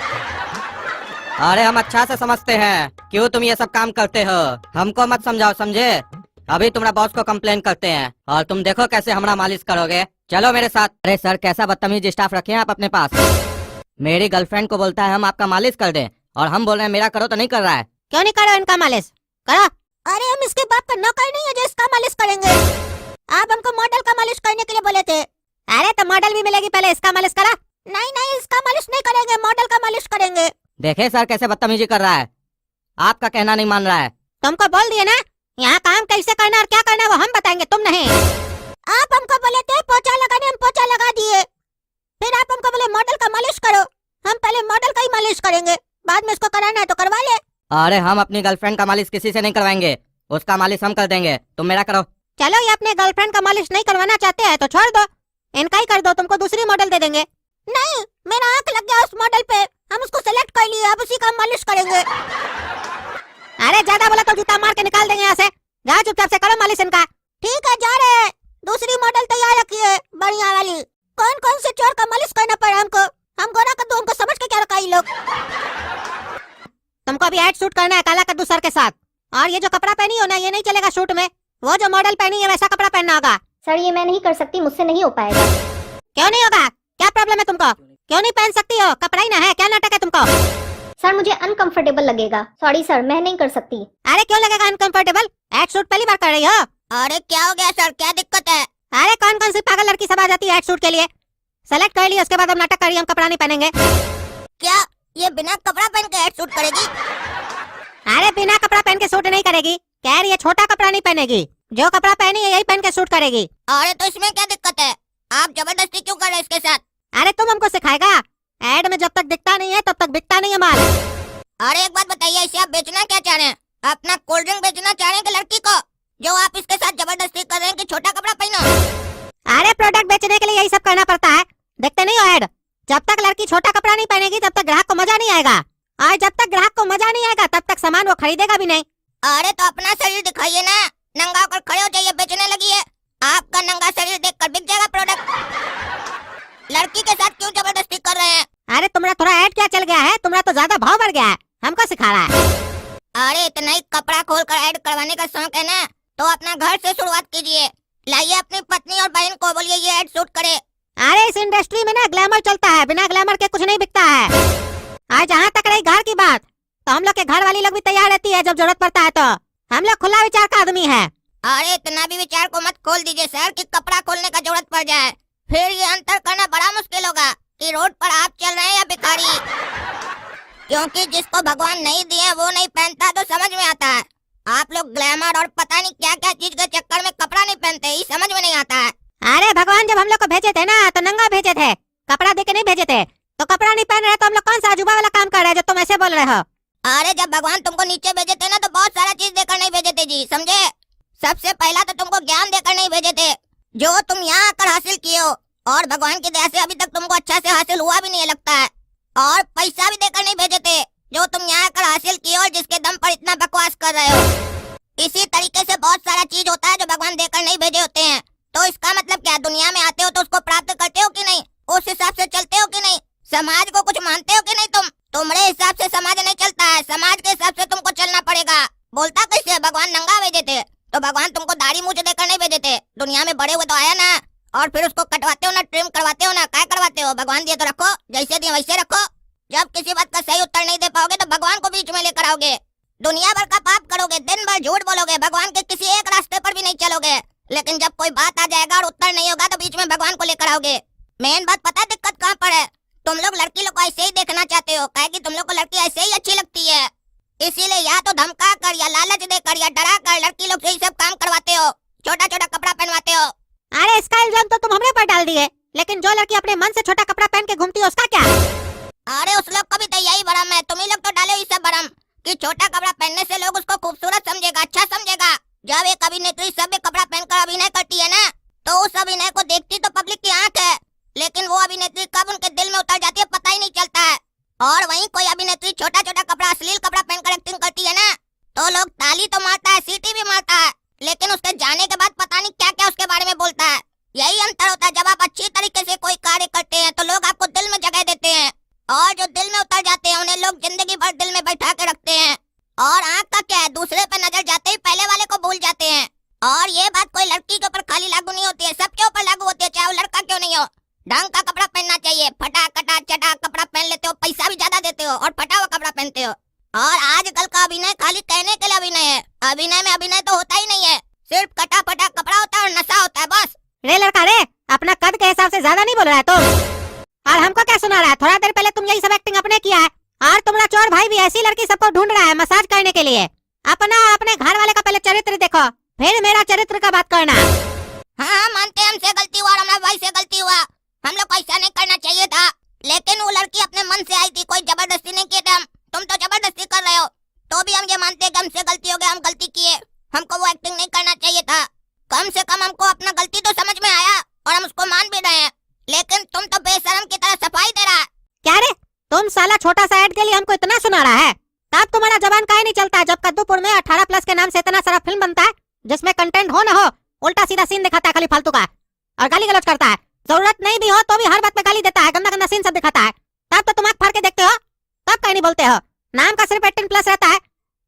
अरे हम अच्छा से समझते हैं क्यों तुम ये सब काम करते हो। हमको मत समझाओ, समझे? अभी तुम्हारा बॉस को कंप्लेन करते हैं और तुम देखो कैसे हमारा मालिश करोगे। चलो मेरे साथ। अरे सर, कैसा बदतमीज स्टाफ रखे हैं आप अपने पास। मेरी गर्लफ्रेंड को बोलता है हम आपका मालिश कर दें, और हम बोल रहे हैं मेरा करो तो नहीं कर रहा है। क्यों नहीं करो इनका मालिश? करो। अरे हम इसके बाप का नौकर नहीं है जो इसका मालिश करेंगे। आप हमको मॉडल का मालिश करने के लिए बोले थे। अरे तो मॉडल भी मिलेगी, पहले इसका मालिश करा। नहीं नहीं, इसका मालिश नहीं करेंगे, मॉडल का मालिश करेंगे। देखे सर कैसे बदतमीजी कर रहा है, आपका कहना नहीं मान रहा है। तुमको बोल दिए ना, यहाँ काम कैसे करना और क्या करना वो हम बताएंगे, तुम नहीं। आप हमको बोले थे पोछा लगाने, हम पोछा लगा दिए। फिर आप हमको बोले मॉडल का मालिश करो, हम पहले मॉडल का ही मालिश करेंगे, बाद में इसको कराना है तो करवा ले। अरे हम अपनी गर्लफ्रेंड का मालिश किसी से नहीं करवाएंगे, उसका मालिश हम कर देंगे, तुम मेरा करो। चलो ये अपने गर्लफ्रेंड का मालिश नहीं करवाना चाहते हैं तो छोड़ दो, इनका ही कर दो, तुमको दूसरी मॉडल दे देंगे। नहीं, मेरा आंख लग गया उस मॉडल पे, हम उसको सेलेक्ट कर लिए, अब उसी का मालिश करेंगे। अरे ज्यादा बोला तो जूता मार के निकाल देंगे यहाँ से, जाओ चुपचाप से करो मालिश इनका। ठीक है, जा रहे हैं। दूसरी मॉडल तैयार रखिए, बढ़िया वाली। कौन कौन से चोर का मालिश करना पड़ा हमको, हम गोरा कद्दू हमको समझ के क्या रखा ये लोग। तुमको अभी एड शूट करना है काला कद्दू सर के साथ, और ये जो कपड़ा पहनी हो ना ये नहीं चलेगा शूट में, वो जो मॉडल पहनी है वैसा कपड़ा पहनना होगा। सर ये मैं नहीं कर सकती, मुझसे नहीं हो पाएगा। क्यों नहीं होगा, क्या प्रॉब्लम है तुमको, क्यों नहीं पहन सकती हो, कपड़ा ही ना है, क्या नाटक है तुमको। सर मुझे अनकंफर्टेबल लगेगा, सॉरी सर मैं नहीं कर सकती। अरे क्यों लगेगा अनकंफर्टेबल, एड शूट पहली बार कर रही हो। अरे क्या हो गया सर, क्या दिक्कत है? अरे कौन कौन सी पागल लड़की सब आ जाती है एड शूट के लिए, सेलेक्ट कर लिया उसके बाद हम नाटक करिए हम कपड़ा नहीं पहनेंगे। क्या ये बिना कपड़ा पहन के हेड शूट करेगी? अरे बिना कपड़ा पहन के शूट नहीं करेगी, कह रही है छोटा कपड़ा नहीं पहनेगी, जो कपड़ा पहनी है यही पहन के शूट करेगी। अरे तो इसमें क्या दिक्कत है, आप जबरदस्ती क्यों कर रहे हैं इसके साथ? अरे तुम हमको सिखाएगा, एड में जब तक दिखता नहीं है तब तक बिकता नहीं है माल। अरे एक बात बताइए, इसे आप बेचना क्या चाह रहे हैं? अपना कोल्ड ड्रिंक बेचना चाह रहे हैं कि लड़की को, जो आप इसके साथ जबरदस्ती कर रहे हैं कि छोटा कपड़ा पहनो? अरे प्रोडक्ट बेचने के लिए यही सब करना पड़ता है, देखते नहीं हो एड, जब तक लड़की छोटा कपड़ा नहीं पहनेगी तब तक ग्राहक को मजा नहीं आएगा, और जब तक ग्राहक को मजा नहीं आएगा तब तक सामान वो खरीदेगा भी नहीं। अरे तो अपना शरीर दिखाइए ना, नंगा होकर खड़े हो जाइए, बेचने लगी है। आपका नंगा शरीर देखकर बिक जाएगा प्रोडक्ट, लड़की के साथ क्यों जबरदस्ती कर रहे हैं? अरे तुम्हारा थोड़ा एड क्या चल गया है, तुम्हारा तो ज्यादा भाव बढ़ गया है, हमको सिखा रहा है। अरे इतना ही कपड़ा खोल कर ऐड करवाने का शौक है ना, तो अपना घर से शुरुआत कीजिए, लाइए अपनी पत्नी और बहन को, बोलिए ये ऐड शूट करे। अरे इस इंडस्ट्री में ना ग्लैमर चलता है, बिना ग्लैमर के कुछ नहीं बिकता है। आज जहाँ तक रही घर की बात, तो हम लोग के घर वाली लोग भी तैयार रहती है जब जरूरत पड़ता है, तो हम लोग खुला विचार का आदमी है। अरे इतना भी विचार को मत खोल दीजिए सर कि कपड़ा खोलने का जरूरत पड़ जाए, फिर ये अंतर करना बड़ा मुश्किल होगा कि रोड पर आप चल रहे हैं या भिखारी, क्योंकि जिसको भगवान नहीं दिए वो नहीं पहनता तो समझ में आता है। आप लोग ग्लैमर और पता नहीं क्या क्या चीज के चक्कर में कपड़ा नहीं पहनते, ये समझ में नहीं आता है। अरे भगवान जब हम लोग को भेजे थे ना तो नंगा भेजे थे, कपड़ा दे के नहीं भेजे थे, तो कपड़ा नहीं पहन रहे तो हम लोग कौन सा अजूबा वाला काम कर रहे हैं जो तुम ऐसे बोल रहे हो। अरे जब भगवान तुमको नीचे भेजे थे ना तो बहुत सारा चीज देकर नहीं भेजे थे जी, समझे? सबसे पहला तो तुमको ज्ञान देकर नहीं भेजे थे, जो तुम यहाँ आकर हासिल किए हो, और भगवान की दया से अभी तक तुमको अच्छा से हासिल हुआ भी नहीं लगता है। और पैसा भी देकर नहीं भेजे थे, जो तुम यहाँ आकर हासिल किए और जिसके दम पर इतना बकवास कर रहे हो। इसी तरीके से बहुत सारा चीज होता है जो भगवान देकर नहीं भेजे होते हैं। तो इसका मतलब क्या, दुनिया में आते हो तो उसको प्राप्त करते हो कि नहीं, उस हिसाब से चलते हो कि नहीं, समाज को कुछ मानते हो कि नहीं? तुम्हारे हिसाब से समाज नहीं चलता है, समाज के हिसाब से तुमको चलना पड़ेगा। बोलता कैसे, भगवान नंगा भेजे थे तो भगवान तुमको दाढ़ी मूंछ देकर नहीं भेजे थे, दुनिया में बड़े हुए तो आया ना, और फिर उसको कटवाते हो ना, ट्रिम करवाते हो ना, क्या करवाते हो? भगवान दिए तो रखो, जैसे दिए वैसे रखो। जब किसी बात का सही उत्तर नहीं दे पाओगे तो भगवान को बीच में लेकर आओगे, दुनिया भर का पाप करोगे, दिन भर झूठ बोलोगे, भगवान के किसी एक रास्ते पर भी नहीं चलोगे, लेकिन जब कोई बात आ जाएगा और उत्तर नहीं होगा तो बीच में भगवान को लेकर आओगे। मेन बात पता है दिक्कत कहाँ पर है? तुम लोग लड़की लोग को ऐसे ही देखना चाहते हो, कहे कि तुम लोग को लड़की ऐसे ही अच्छी लगती है, इसीलिए या तो धमका कर या लालच देकर या डरा कर लड़की लोग से ही सब काम करवाते हो, छोटा छोटा कपड़ा पहनवाते हो। अरे इसका इल्जाम तो तुम हमने पर डाल दिए, लेकिन जो लड़की अपने मन से छोटा कपड़ा पहन के घूमती है उसका क्या? अरे उस लोग को भी तो यही भरम है, तुम ही लोग तो डाले ये सब भरम कि छोटा कपड़ा पहनने से लोग उसको खूबसूरत समझेगा, अच्छा समझेगा। जब एक अभिनेत्री सभ्य कपड़ा पहनकर अभिनय करती है ना, तो उस अभिनय को देखती तो पब्लिक की आंख है, लेकिन वो अभिनेत्री कब उनके दिल में उतर जाती है पता ही नहीं चलता है। और वहीं कोई अभिनेत्री छोटा छोटा कपड़ा, अश्लील कपड़ा पहनकर एक्टिंग करती है ना, तो लोग ताली तो मारता है, सीटी भी मारता है, लेकिन उसके जाने के बाद पता नहीं क्या क्या उसके बारे में बोलता है। यही अंतर होता है, जब आप अच्छी तरीके से कोई कार्य करते हैं तो लोग आपको दिल में जगह देते हैं, और जो दिल में उतर जाते हैं उन्हें लोग जिंदगी भर दिल में बैठा के रखते हैं। और आंख का क्या है, दूसरे पे नजर जाते ही पहले वाले को भूल जाते हैं। और ये बात कोई लड़की के ऊपर खाली लागू नहीं होती है, सबके ऊपर लागू होती है, चाहे वो लड़का क्यों नहीं हो। ढंग का कपड़ा पहनना चाहिए, फटा कटा चटा कपड़ा पहन लेते हो, पैसा भी ज्यादा देते हो और फटा हुआ कपड़ा पहनते हो। और आजकल का अभिनय खाली कहने के लिए अभिनय है, अभिनय में अभिनय तो होता ही नहीं है, सिर्फ कटा फटा कपड़ा होता है और नशा होता है बस। रे लड़का रे, अपना कद के हिसाब से ज्यादा नहीं बोल रहा है तुम, और हमको क्या सुना रहा है? थोड़ा देर पहले तुम यही सब एक्टिंग अपने किया है, और तुम्हारा चोर भाई भी ऐसी लड़की सबको ढूंढ रहा है मसाज करने के लिए। अपना अपने घर वाले का पहले चरित्र देखो, फिर मेरा चरित्र का बात करना। हाँ मानते हैं हमसे गलती हुआ और हमारे भाई से गलती हुआ, हम लोग को ऐसा नहीं करना चाहिए था, लेकिन वो लड़की अपने मन से आई थी, कोई जबरदस्ती नहीं की थी। तुम तो जबरदस्ती कर रहे हो, तो हमको वो एक्टिंग नहीं करना चाहिए था। कम से कम हमको अपना गलती तो समझ में आया और हम उसको मान भी रहे हैं, लेकिन तुम तो बेशरम की तरह सफाई दे रहा है। क्या रे, तुम साला छोटा सा ऐड के लिए हमको इतना सुना रहा है? तब तुम्हारा जबान काहे नहीं चलता है जब कद्दूपुर में 18+ के नाम से इतना सारा फिल्म बनता है जिसमें कंटेंट हो न हो उल्टा सीधा सीन दिखाता है खाली फालतू का, और गाली गलौज करता है। जरूरत नहीं भी हो तो भी हर बात पे गाली देता है, गंदा गंदा सीन सब दिखाता है। तब तो तुम आंख फाड़ के देखते हो, तब कहीं नहीं बोलते हो। नाम का सिर्फ 18+ रहता है,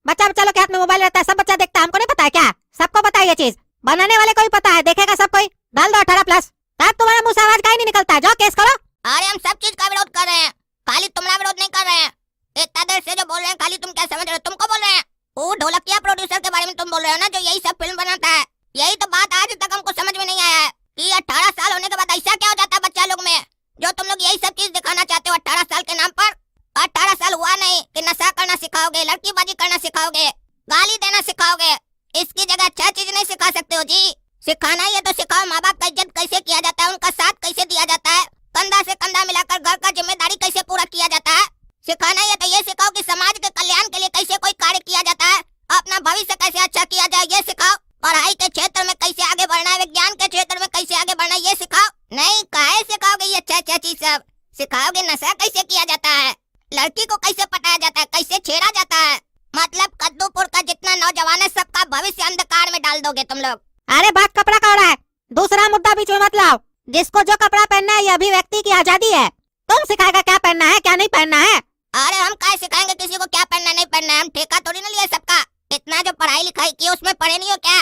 बच्चा बच्चा लोग के हाथ में मोबाइल रहता है, सब बच्चा देखता है। हमको नहीं पता है क्या? सबको पता है ये चीज, बनाने वाले को भी पता है, देखेगा सब कोई। डाल दो 18+, तब तुम्हारा मुंह से आवाज काहे नहीं निकलता है? जाओ केस करो। अरे हम सब चीज का विरोध कर रहे हैं, खाली तुम्हारा विरोध नहीं कर रहे हैं। इतना देर से जो बोल रहे हैं खाली तुम क्या समझ रहे हो? तुमको बोल रहे हैं वो ढोलकिया प्रोड्यूसर के बारे में तुम बोल रहे हो ना, जो यही सब फिल्म बनाता है। यही तो बात आज तक हमको समझ में नहीं आया है कि 18 साल होने के बाद ऐसा क्या हो जाता है बच्चा लोग में, जो तुम लोग यही सब चीज दिखाना चाहते हो 18 साल के नाम पर। 18 साल हुआ नहीं कि नशा करना सिखाओगे, लड़कीबाजी करना सिखाओगे, गाली देना सिखाओगे। इसकी जगह अच्छा चीज नहीं सिखा सकते हो जी। सिखाना ही है तो सिखाओ, माँ बाप का इज्जत कैसे किया जाता है, उनका साथ कैसे दिया जाता है, कंधा से कंधा मिलाकर घर का जिम्मेदारी कैसे पूरा किया जाता है। सिखाना ही है तो ये सिखाओ कि समाज के कल्याण के लिए कैसे कोई कार्य किया जाता है, अपना भविष्य कैसे अच्छा किया जाए ये सिखाओ। पढ़ाई के क्षेत्र में कैसे आगे बढ़ना है, विज्ञान के क्षेत्र में कैसे आगे बढ़ना है ये सिखाओ। नहीं काहे सिखाओगे ये अच्छा अच्छा चीज सब? सिखाओगे नशा कैसे किया जाता है, लड़की को कैसे पटाया जाता है, कैसे छेड़ा जाता है। मतलब कद्दूपुर का जितना नौजवान है सबका भविष्य अंधकार में डाल दोगे तुम लोग। अरे बात कपड़ा का हो रहा है, दूसरा मुद्दा बीच में मत लाओ। जिसको जो कपड़ा पहनना है ये अभिव्यक्ति की आजादी है, तुम सिखाएगा क्या पहनना है क्या नहीं पहनना है। अरे हम काय सिखाएंगे किसी को क्या पहनना नहीं पहनना है? हम ठेका थोड़ी ना लिया सबका। इतना जो पढ़ाई लिखाई की उसमें पढ़े नहीं हो क्या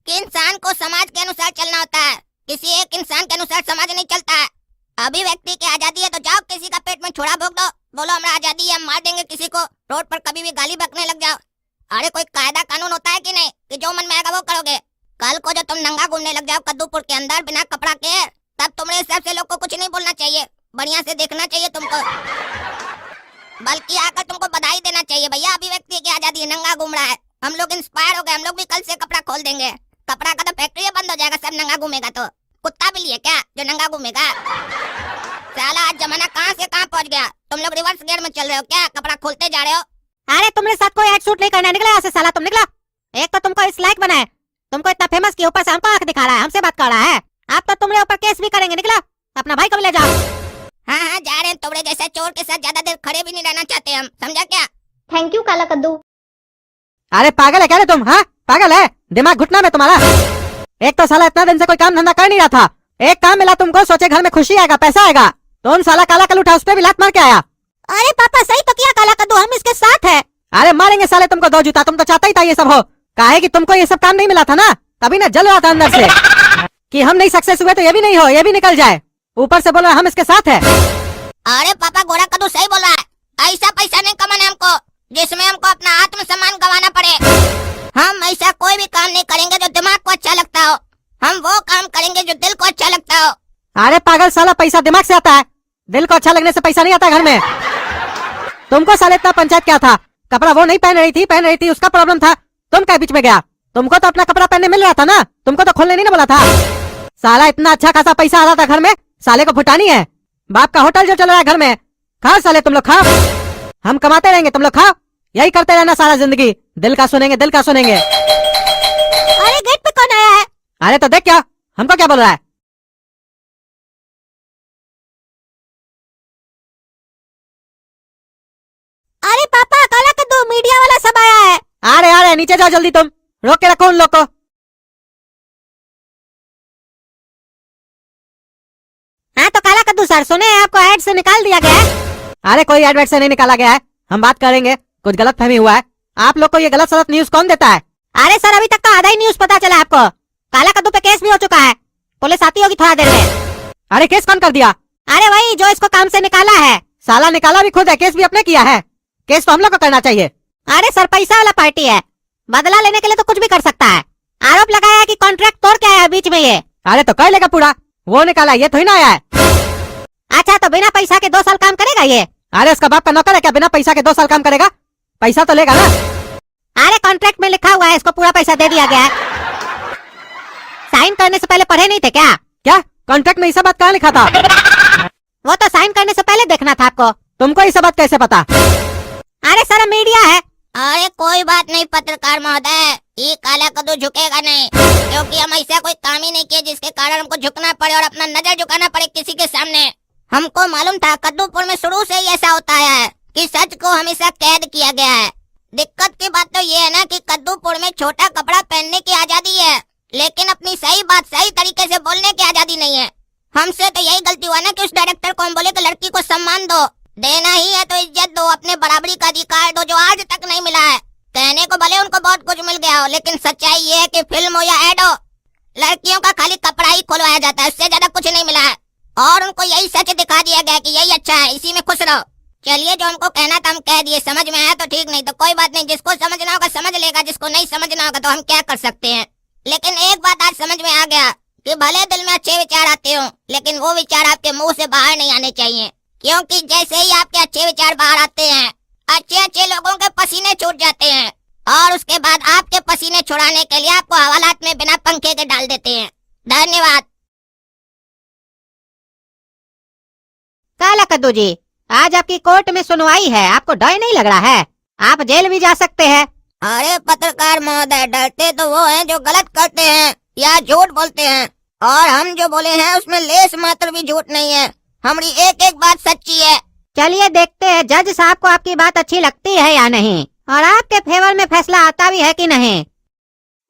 कि इंसान को समाज के अनुसार चलना होता है, किसी एक इंसान के अनुसार समाज नहीं चलता है। अभिव्यक्ति की आजादी है तो जाओ किसी का पेट में छोड़ा भोग दो, बोलो हमारा आजादी है, हम मार देंगे किसी को, रोड पर कभी भी गाली बकने लग जाओ। अरे कोई कायदा कानून होता है कि नहीं कि जो मन में आएगा वो करोगे? कल को जो तुम नंगा घूमने लग जाओ कद्दूपुर के अंदर बिना कपड़ा के, तब तुम्हारे हिसाब से लोग को कुछ नहीं बोलना चाहिए, बढ़िया से देखना चाहिए तुमको, बल्कि आकर तुमको बधाई देना चाहिए। भैया अभिव्यक्ति की आजादी है, नंगा घूम रहा है, हम लोग इंस्पायर हो गए, हम लोग भी कल से कपड़ा खोल देंगे। कपड़ा का तो फैक्ट्री बंद हो जाएगा, सब नंगा घूमेगा। तो कुत्ता भी लिए क्या जो नंगा घूमेगा? साला आज जमाना कहाँ से कहाँ पहुँच गया, तुम लोग रिवर्स गियर में चल रहे हो क्या? कपड़ा खोलते जा रहे हो। अरे तुमने साथ कोई एड शूट नहीं करना, निकला यहाँ से साला, तुम निकलो। एक तो तुमको इस लायक बनाए, तुमको इतना फेमस किया, ऊपर से हमको आंख दिखा रहा है, हमसे बात कर रहा है। आप तो तुमने ऊपर केस भी करेंगे, निकलो, अपना भाई को भी ले जाओ। हाँ हाँ जा रहे हैं, तुम्हारे जैसे चोर के साथ ज्यादा देर खड़े भी नहीं रहना चाहते हम, समझा क्या? थैंक यू काला कद्दू। अरे पागल है क्या रे तुम? हाँ पागल है, दिमाग घुटना में तुम्हारा। एक तो साला इतना दिन से कोई काम धंधा कर नहीं रहा था, एक काम मिला तुमको, सोचे घर में खुशी आएगा, पैसा आएगा, तुम साला काला कल उठा उस पे भी लात मार के आया। अरे पापा सही तो किया काला कद्दू, हम इसके साथ है। अरे मारेंगे साले तुमको 2 जूता, तुम तो चाहता ही था ये सब हो। काहे कि तुमको ये सब काम नहीं मिला था ना, तभी ना जल रहा था अंदर से कि हम नहीं सक्सेस हुए तो ये भी नहीं हो, ये भी निकल जाए। ऊपर से बोल रहा हम इसके साथ है। अरे पापा गोरा कद्दू सही बोल रहा है, ऐसा पैसा नहीं कमाना हमको जिसमें हमको अपना आत्मसम्मान गंवाना पड़े। हम ऐसा कोई भी काम नहीं करेंगे जो दिमाग को अच्छा लगता हो, हम वो काम करेंगे जो दिल को अच्छा लगता हो। अरे पागल साला, पैसा दिमाग से आता है, दिल को अच्छा लगने से पैसा नहीं आता घर में। तुमको साले इतना पंचायत क्या था, कपड़ा वो नहीं पहन रही थी उसका प्रॉब्लम था, तुम क्या बीच में गया? तुमको तो अपना कपड़ा पहनने मिल रहा था ना, तुमको तो खोलने नहीं ना बोला था। साला इतना अच्छा खासा पैसा आ रहा था घर में, साले को फुटानी है। बाप का होटल जो चल रहा है घर में, खाओ साले तुम लोग खाओ, हम कमाते रहेंगे तुम लोग खाओ, यही करते रहना सारा जिंदगी। दिल का सुनेंगे, दिल का सुनेंगे। अरे गेट पे कौन आया है? अरे तो देख क्या हमको क्या बोल रहा है। अरे पापा काला कद्दू मीडिया वाला सब आया है। अरे नीचे जाओ जल्दी, तुम रोक के रखो उन लोग को। हाँ तो काला कद्दू सर सुने आपको एड से निकाल दिया गया है। अरे कोई एडवर्ट से नहीं निकाला गया है, हम बात करेंगे, कुछ गलत फहमी हुआ है। आप लोग को ये गलत सलत न्यूज कौन देता है? अरे सर अभी तक तो आधा ही न्यूज पता चला आपको, काला कद्दू पे केस भी हो चुका है, पुलिस आती होगी थोड़ा देर में। अरे केस कौन कर दिया? अरे वही जो इसको काम से निकाला है। साला निकाला भी खुद है, केस भी अपने किया है, केस तो हम लोग को करना चाहिए। अरे सर पैसा वाला पार्टी है, बदला लेने के लिए तो कुछ भी कर सकता है। आरोप लगाया है कि कॉन्ट्रैक्ट तोड़ के आया है बीच में ये। अरे तो कर लेगा पूरा, वो निकाला, ये थोड़ी ना आया है। अच्छा तो बिना पैसा के 2 साल काम करेगा ये? अरे उसका बाप का नौकर है क्या, बिना पैसा के 2 साल काम करेगा? पैसा तो लेगा ना। अरे कॉन्ट्रैक्ट में लिखा हुआ है इसको पूरा पैसा दे दिया गया है। साइन करने से पहले पढ़े नहीं थे क्या? क्या कॉन्ट्रैक्ट में ये सब बात कहाँ लिखा था? वो तो साइन करने से पहले देखना था आपको। तुमको ये सब बात कैसे पता? अरे सर मीडिया है। अरे कोई बात नहीं पत्रकार महोदय, ये काला कद्दू झुकेगा नहीं, क्योंकि हम ऐसा कोई काम ही नहीं किए जिसके कारण हमको झुकना पड़े और अपना नजर झुकाना पड़े किसी के सामने। हमको मालूम था कद्दूपुर में शुरू से ही ऐसा होता है कि सच को हमेशा कैद किया गया है। दिक्कत की बात तो ये है ना कि कद्दूपुर में छोटा कपड़ा पहनने की आजादी है, लेकिन अपनी सही बात सही तरीके से बोलने की आजादी नहीं है। हमसे तो यही गलती हुआ ना कि उस डायरेक्टर को हम बोले कि लड़की को सम्मान दो, देना ही है तो इज्जत दो, अपने बराबरी का अधिकार दो जो आज तक नहीं मिला है। कहने को भले उनको बहुत कुछ मिल गया हो, लेकिन सच्चाई ये है कि फिल्म हो या एड हो, लड़कियों का खाली कपड़ा ही खुलवाया जाता है, उससे ज्यादा कुछ नहीं मिला है। और उनको यही सच दिखा दिया गया कि यही अच्छा है, इसी में खुश रहो। चलिए जो हमको कहना था हम कह दिए, समझ में आया तो ठीक, नहीं तो कोई बात नहीं, जिसको समझना होगा समझ लेगा, जिसको नहीं समझना होगा तो हम क्या कर सकते हैं। लेकिन एक बात आज समझ में आ गया कि भले दिल में अच्छे विचार आते हो, लेकिन वो विचार आपके मुंह से बाहर नहीं आने चाहिए, क्योंकि जैसे ही आपके अच्छे विचार बाहर आते हैं, अच्छे अच्छे लोगों के पसीने छूट जाते हैं, और उसके बाद आपके पसीने छुड़ाने के लिए आपको हवालात में बिना पंखे के डाल देते हैं। धन्यवाद। काला कद्दू जी, आज आपकी कोर्ट में सुनवाई है, आपको डर नहीं लग रहा है? आप जेल भी जा सकते हैं। अरे पत्रकार महोदय, डरते तो वो हैं जो गलत करते हैं या झूठ बोलते हैं, और हम जो बोले हैं उसमें लेस मात्र भी झूठ नहीं है, हमारी एक एक बात सच्ची है। चलिए देखते हैं जज साहब को आपकी बात अच्छी लगती है या नहीं, और आपके फेवर में फैसला आता भी है कि नहीं।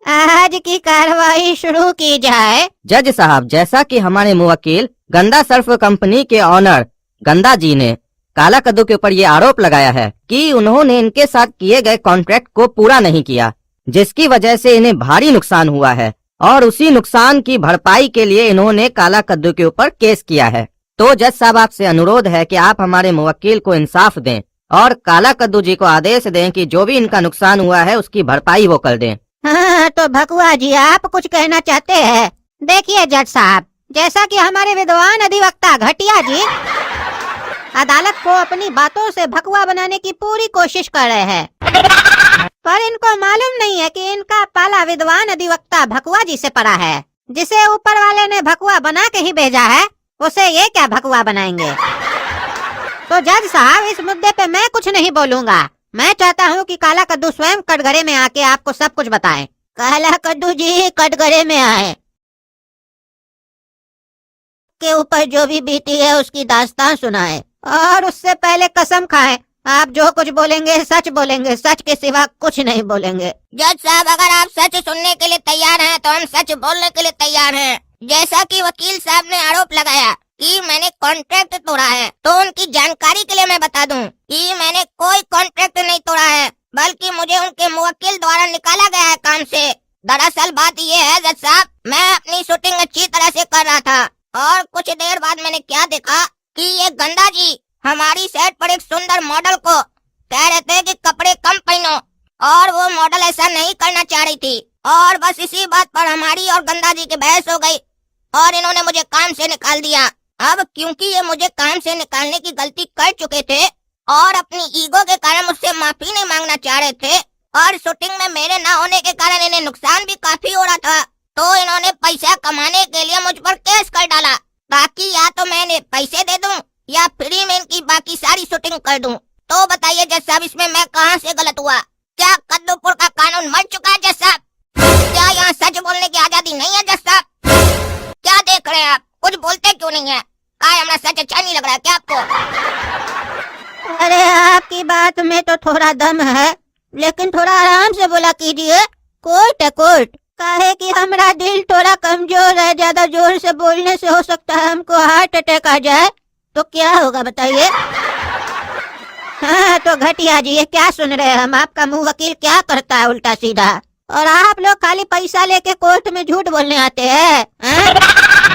आज की कार्रवाई शुरू की जाए। जज साहब, जैसा कि हमारे मुवक्किल गंदा सर्फ कंपनी के ऑनर गंदा जी ने काला कद्दू के ऊपर ये आरोप लगाया है कि उन्होंने इनके साथ किए गए कॉन्ट्रैक्ट को पूरा नहीं किया, जिसकी वजह से इन्हें भारी नुकसान हुआ है, और उसी नुकसान की भरपाई के लिए इन्होंने काला कद्दू के ऊपर केस किया है। तो जज साहब, आपसे अनुरोध है कि आप हमारे मुवक्किल को इंसाफ दें और काला कद्दू जी को आदेश दें कि जो भी इनका नुकसान हुआ है उसकी भरपाई वो कर दें। हाँ, तो भकुआ जी आप कुछ कहना चाहते हैं? देखिए जज साहब, जैसा कि हमारे विद्वान अधिवक्ता घटिया जी अदालत को अपनी बातों से भकुआ बनाने की पूरी कोशिश कर रहे हैं, पर इनको मालूम नहीं है कि इनका पाला विद्वान अधिवक्ता भकुआ जी से पड़ा है, जिसे ऊपर वाले ने भकुआ बना के ही भेजा है, उसे ये क्या भकुआ बनाएंगे। तो जज साहब, इस मुद्दे पे मैं कुछ नहीं बोलूंगा। मैं चाहता हूँ कि काला कद्दू स्वयं कटघरे में आके आपको सब कुछ बताए। काला कद्दू जी कटघरे में आए, के ऊपर जो भी बीती है उसकी दास्तान सुनाए, और उससे पहले कसम खाएं आप जो कुछ बोलेंगे सच बोलेंगे, सच के सिवा कुछ नहीं बोलेंगे। जज साहब, अगर आप सच सुनने के लिए तैयार हैं तो हम सच बोलने के लिए तैयार हैं। जैसा कि वकील साहब ने आरोप लगाया कि मैंने कॉन्ट्रैक्ट तोड़ा है, तो उनकी जानकारी के लिए मैं बता दूं कि मैंने कोई कॉन्ट्रैक्ट नहीं तोड़ा है, बल्कि मुझे उनके मुवक्किल द्वारा निकाला गया है काम से। दरअसल बात ये है जज साहब, मैं अपनी शूटिंग अच्छी तरह से कर रहा था, और कुछ देर बाद मैंने क्या देखा कि ये गंदा जी हमारी सेट पर एक सुंदर मॉडल को कह रहे थे कि कपड़े कम पहनो, और वो मॉडल ऐसा नहीं करना चाह रही थी, और बस इसी बात पर हमारी और गंदा जी की बहस हो गई, और इन्होंने मुझे काम से निकाल दिया। अब क्योंकि ये मुझे काम से निकालने की गलती कर चुके थे और अपनी ईगो के कारण मुझसे माफी नहीं मांगना चाह रहे थे, और शूटिंग में मेरे ना होने के कारण इन्हें नुकसान भी काफी हो रहा था, तो इन्होंने पैसा कमाने के लिए मुझ पर केस कर डाला, ताकि या तो मैंने पैसे दे दूं या फ्री में इनकी बाकी सारी शूटिंग कर दूं। तो बताइए जज साहब, इसमें मैं कहां से गलत हुआ? क्या कद्दूपुर का कानून मर चुका है जज साहब? क्या यहाँ सच बोलने की आजादी नहीं है जज साहब? क्या देख रहे हैं आप, कुछ बोलते क्यों नहीं है? काय हमारा सच अच्छा नहीं लग रहा है क्या आपको? अरे आपकी बात में तो थोड़ा दम है, लेकिन थोड़ा आराम से बोला कीजिए। कोर्ट है कोर्ट, काहे कि हमारा दिल थोड़ा कमजोर है, ज्यादा जोर से बोलने से हो सकता है हमको हार्ट अटैक आ जाए, तो क्या होगा बताइए। हाँ तो घटिया जी, ये क्या सुन रहे हैं हम? आपका मुंह वकील क्या करता है उल्टा सीधा, और आप लोग खाली पैसा लेके कोर्ट में झूठ बोलने आते हैं।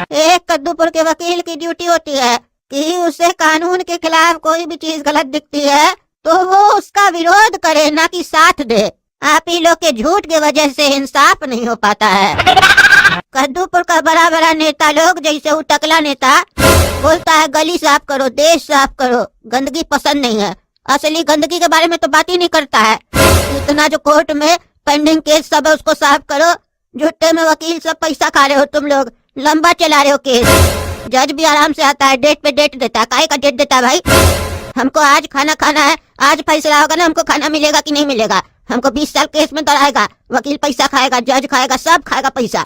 एक कद्दूपुर के वकील की ड्यूटी होती है कि उसे कानून के खिलाफ कोई भी चीज गलत दिखती है तो वो उसका विरोध करे, ना कि साथ दे। आप ही लोग के झूठ की वजह से इंसाफ नहीं हो पाता है। कद्दूपुर का बड़ा बड़ा नेता लोग, जैसे वो टकला नेता बोलता है गली साफ करो, देश साफ करो, गंदगी पसंद नहीं है, असली गंदगी के बारे में तो बात ही नहीं करता है। इतना जो कोर्ट में पेंडिंग केस सब है उसको साफ करो, झूठे में वकील सब पैसा खा रहे हो, तुम लोग लंबा चला रहे हो केस। जज भी आराम से आता है, डेट पे डेट देता है। काहे का डेट देता है भाई? हमको आज खाना खाना है, आज फैसला होगा ना हमको खाना मिलेगा कि नहीं मिलेगा। हमको 20 साल केस में डराएगा, वकील पैसा खाएगा, जज खाएगा, सब खाएगा पैसा।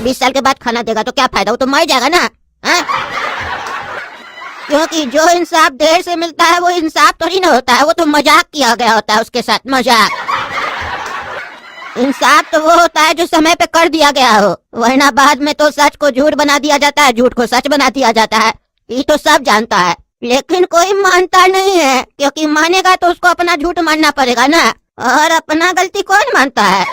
20 साल के बाद खाना देगा तो क्या फायदा, वो तो मर जाएगा ना। हाँ? क्योंकि जो इंसाफ देर से मिलता है वो इंसाफ थोड़ी ना होता है, वो तो मजाक किया गया होता है उसके साथ, मजाक। इंसाफ तो वो होता है जो समय पे कर दिया गया हो, वरना बाद में तो सच को झूठ बना दिया जाता है, झूठ को सच बना दिया जाता है। ये तो सब जानता है, लेकिन कोई मानता नहीं है, क्योंकि मानेगा तो उसको अपना झूठ मानना पड़ेगा ना, और अपना गलती कौन मानता है।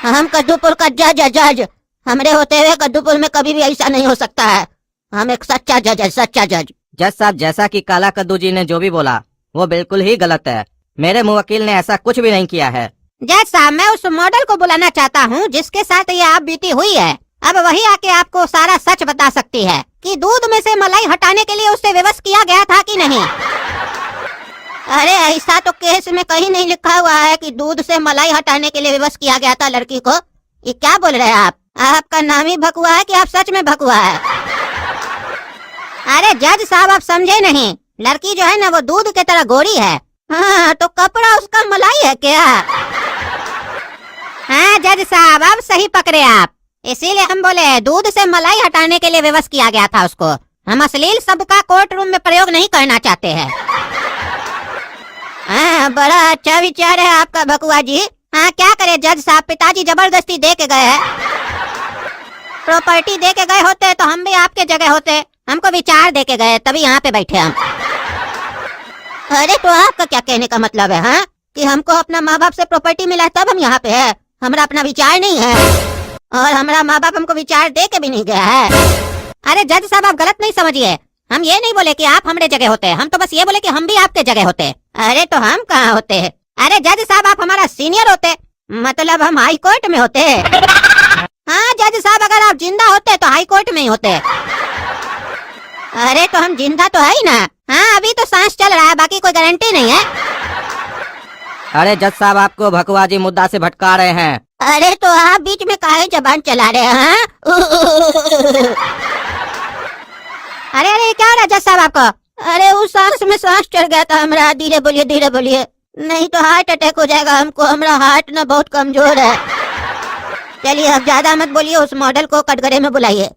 हम कद्दूपुर का जज है, जज। हमरे होते हुए कद्दूपुर में कभी भी ऐसा नहीं हो सकता है। हम एक सच्चा जज है, सच्चा जज। जज साहब, जैसा कि काला कद्दू जी ने जो भी बोला वो बिल्कुल ही गलत है। मेरे मुवक्किल ने ऐसा कुछ भी नहीं किया है। जज साहब, मैं उस मॉडल को बुलाना चाहता हूँ जिसके साथ ये आप बीती हुई है। अब वही आके आपको सारा सच बता सकती है कि दूध में से मलाई हटाने के लिए उससे विवश किया गया था कि नहीं। अरे ऐसा तो केस में कहीं नहीं लिखा हुआ है कि दूध से मलाई हटाने के लिए विवश किया गया था लड़की को। ये क्या बोल रहे हैं आप? आपका नाम ही भकुआ है कि आप सच में भकुआ है? अरे जज साहब, आप समझे नहीं, लड़की जो है ना वो दूध की तरह गोरी है। हाँ, तो कपड़ा उसका मलाई है क्या? हाँ जज साहब, अब सही पकड़े आप। इसीलिए हम बोले दूध से मलाई हटाने के लिए विवश किया गया था उसको। हम अश्लील शब्द का कोर्ट रूम में प्रयोग नहीं करना चाहते हैं। हाँ, बड़ा अच्छा विचार है आपका भकुआ जी। हाँ, क्या करे जज साहब, पिताजी जबरदस्ती दे के गए हैं। प्रॉपर्टी दे के गए होते तो हम भी आपके जगह होते, हमको विचार दे के गए, तभी यहाँ पे बैठे हम। अरे तो आपका क्या कहने का मतलब है? हाँ, कि हमको अपना माँ बाप से प्रॉपर्टी मिला है तब हम यहाँ पे है, हमारा अपना विचार नहीं है, और हमारा माँ बाप हमको विचार दे के भी नहीं गया है। अरे जज साहब, आप गलत नहीं समझिए, हम ये नहीं बोले कि आप हमारे जगह होते, हम तो बस ये बोले कि हम भी आपके जगह होते। अरे तो हम कहाँ होते हैं? अरे जज साहब, आप हमारा सीनियर होते, मतलब हम हाई कोर्ट में होते। हाँ जज साहब, अगर आप जिंदा होते तो हाई कोर्ट में ही होते। अरे तो हम जिंदा तो है ही ना। हाँ, अभी तो सांस चल रहा है, बाकी कोई गारंटी नहीं है। अरे जज साहब, आपको भकुआ जी मुद्दा से भटका रहे हैं। अरे तो आप बीच में काहे जबान चला रहे हैं? अरे अरे क्या हो रहा है जज साहब आपको? अरे उस सांस में सांस चढ़ गया था हमारा, धीरे बोलिए, धीरे बोलिए, नहीं तो हार्ट अटैक हो जाएगा हमको, हमारा हार्ट ना बहुत कमजोर है। चलिए अब ज्यादा मत बोलिए, उस मॉडल को कटघरे में बुलाइए।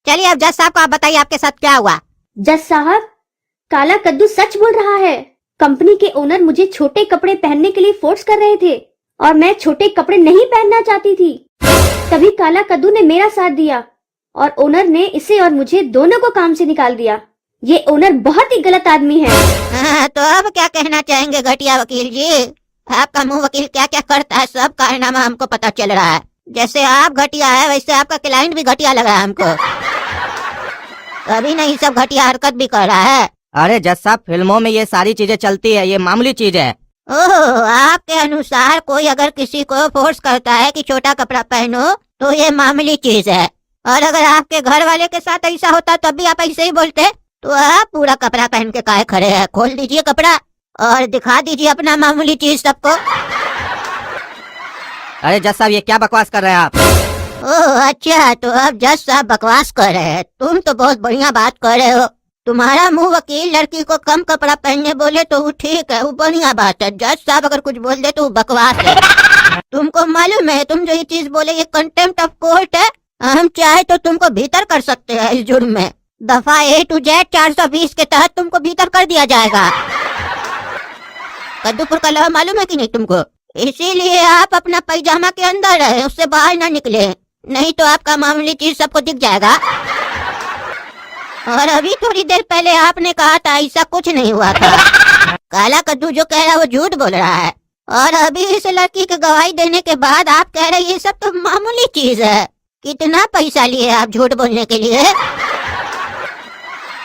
चलिए अब जज साहब को आप बताइए आपके साथ क्या हुआ। जज साहब, काला कद्दू सच बोल रहा है। कंपनी के ओनर मुझे छोटे कपड़े पहनने के लिए फोर्स कर रहे थे और मैं छोटे कपड़े नहीं पहनना चाहती थी। तभी काला कद्दू ने मेरा साथ दिया और ओनर ने इसे और मुझे दोनों को काम से निकाल दिया। ये ओनर बहुत ही गलत आदमी है। हाँ, तो अब क्या कहना चाहेंगे घटिया वकील जी? आपका मुंह वकील क्या क्या करता है सब कारनामा हमको पता चल रहा है। जैसे आप घटिया है वैसे आपका क्लाइंट भी घटिया लग रहा है हमको। अभी नहीं, सब घटिया हरकत भी कर रहा है। अरे जज साहब, फिल्मों में ये सारी चीजें चलती है, ये मामूली चीज है। ओह, आपके अनुसार कोई अगर किसी को फोर्स करता है कि छोटा कपड़ा पहनो तो ये मामूली चीज है, और अगर आपके घर वाले के साथ ऐसा होता तब भी आप ऐसे ही बोलते, तो आप पूरा कपड़ा पहन के काहे खड़े हैं? खोल दीजिए कपड़ा और दिखा दीजिए अपना मामूली चीज सबको। अरे जज साहब, ये क्या बकवास कर रहे हैं आप? ओह अच्छा, तो अब जज साहब बकवास कर रहे हैं। तुम तो बहुत बढ़िया बात कर रहे हो। तुम्हारा मुंह वकील लड़की को कम कपड़ा पहनने बोले तो वो ठीक है, वो बढ़िया बात है। जज साहब अगर कुछ बोल दे तो वो बकवास है। तुमको मालूम है, तुम जो ये चीज बोले ये कंटेम्प्ट ऑफ कोर्ट है। हम चाहे तो तुमको भीतर कर सकते हैं इस जुर्म में। दफा A to Z 420 के तहत तुमको भीतर कर दिया जाएगा। कद्दूपुर का लॉ मालूम है कि नहीं तुमको? इसीलिए आप अपना पैजामा के अंदर रहे, उससे बाहर ना निकले, नहीं तो आपका मामूली चीज सबको दिख जाएगा। और अभी थोड़ी देर पहले आपने कहा था ऐसा कुछ नहीं हुआ था। काला कद्दू जो कह रहा है वो झूठ बोल रहा है, और अभी इस लड़की की गवाही देने के बाद आप कह रहे हैं ये सब तो मामूली चीज है। कितना पैसा लिए आप झूठ बोलने के लिए?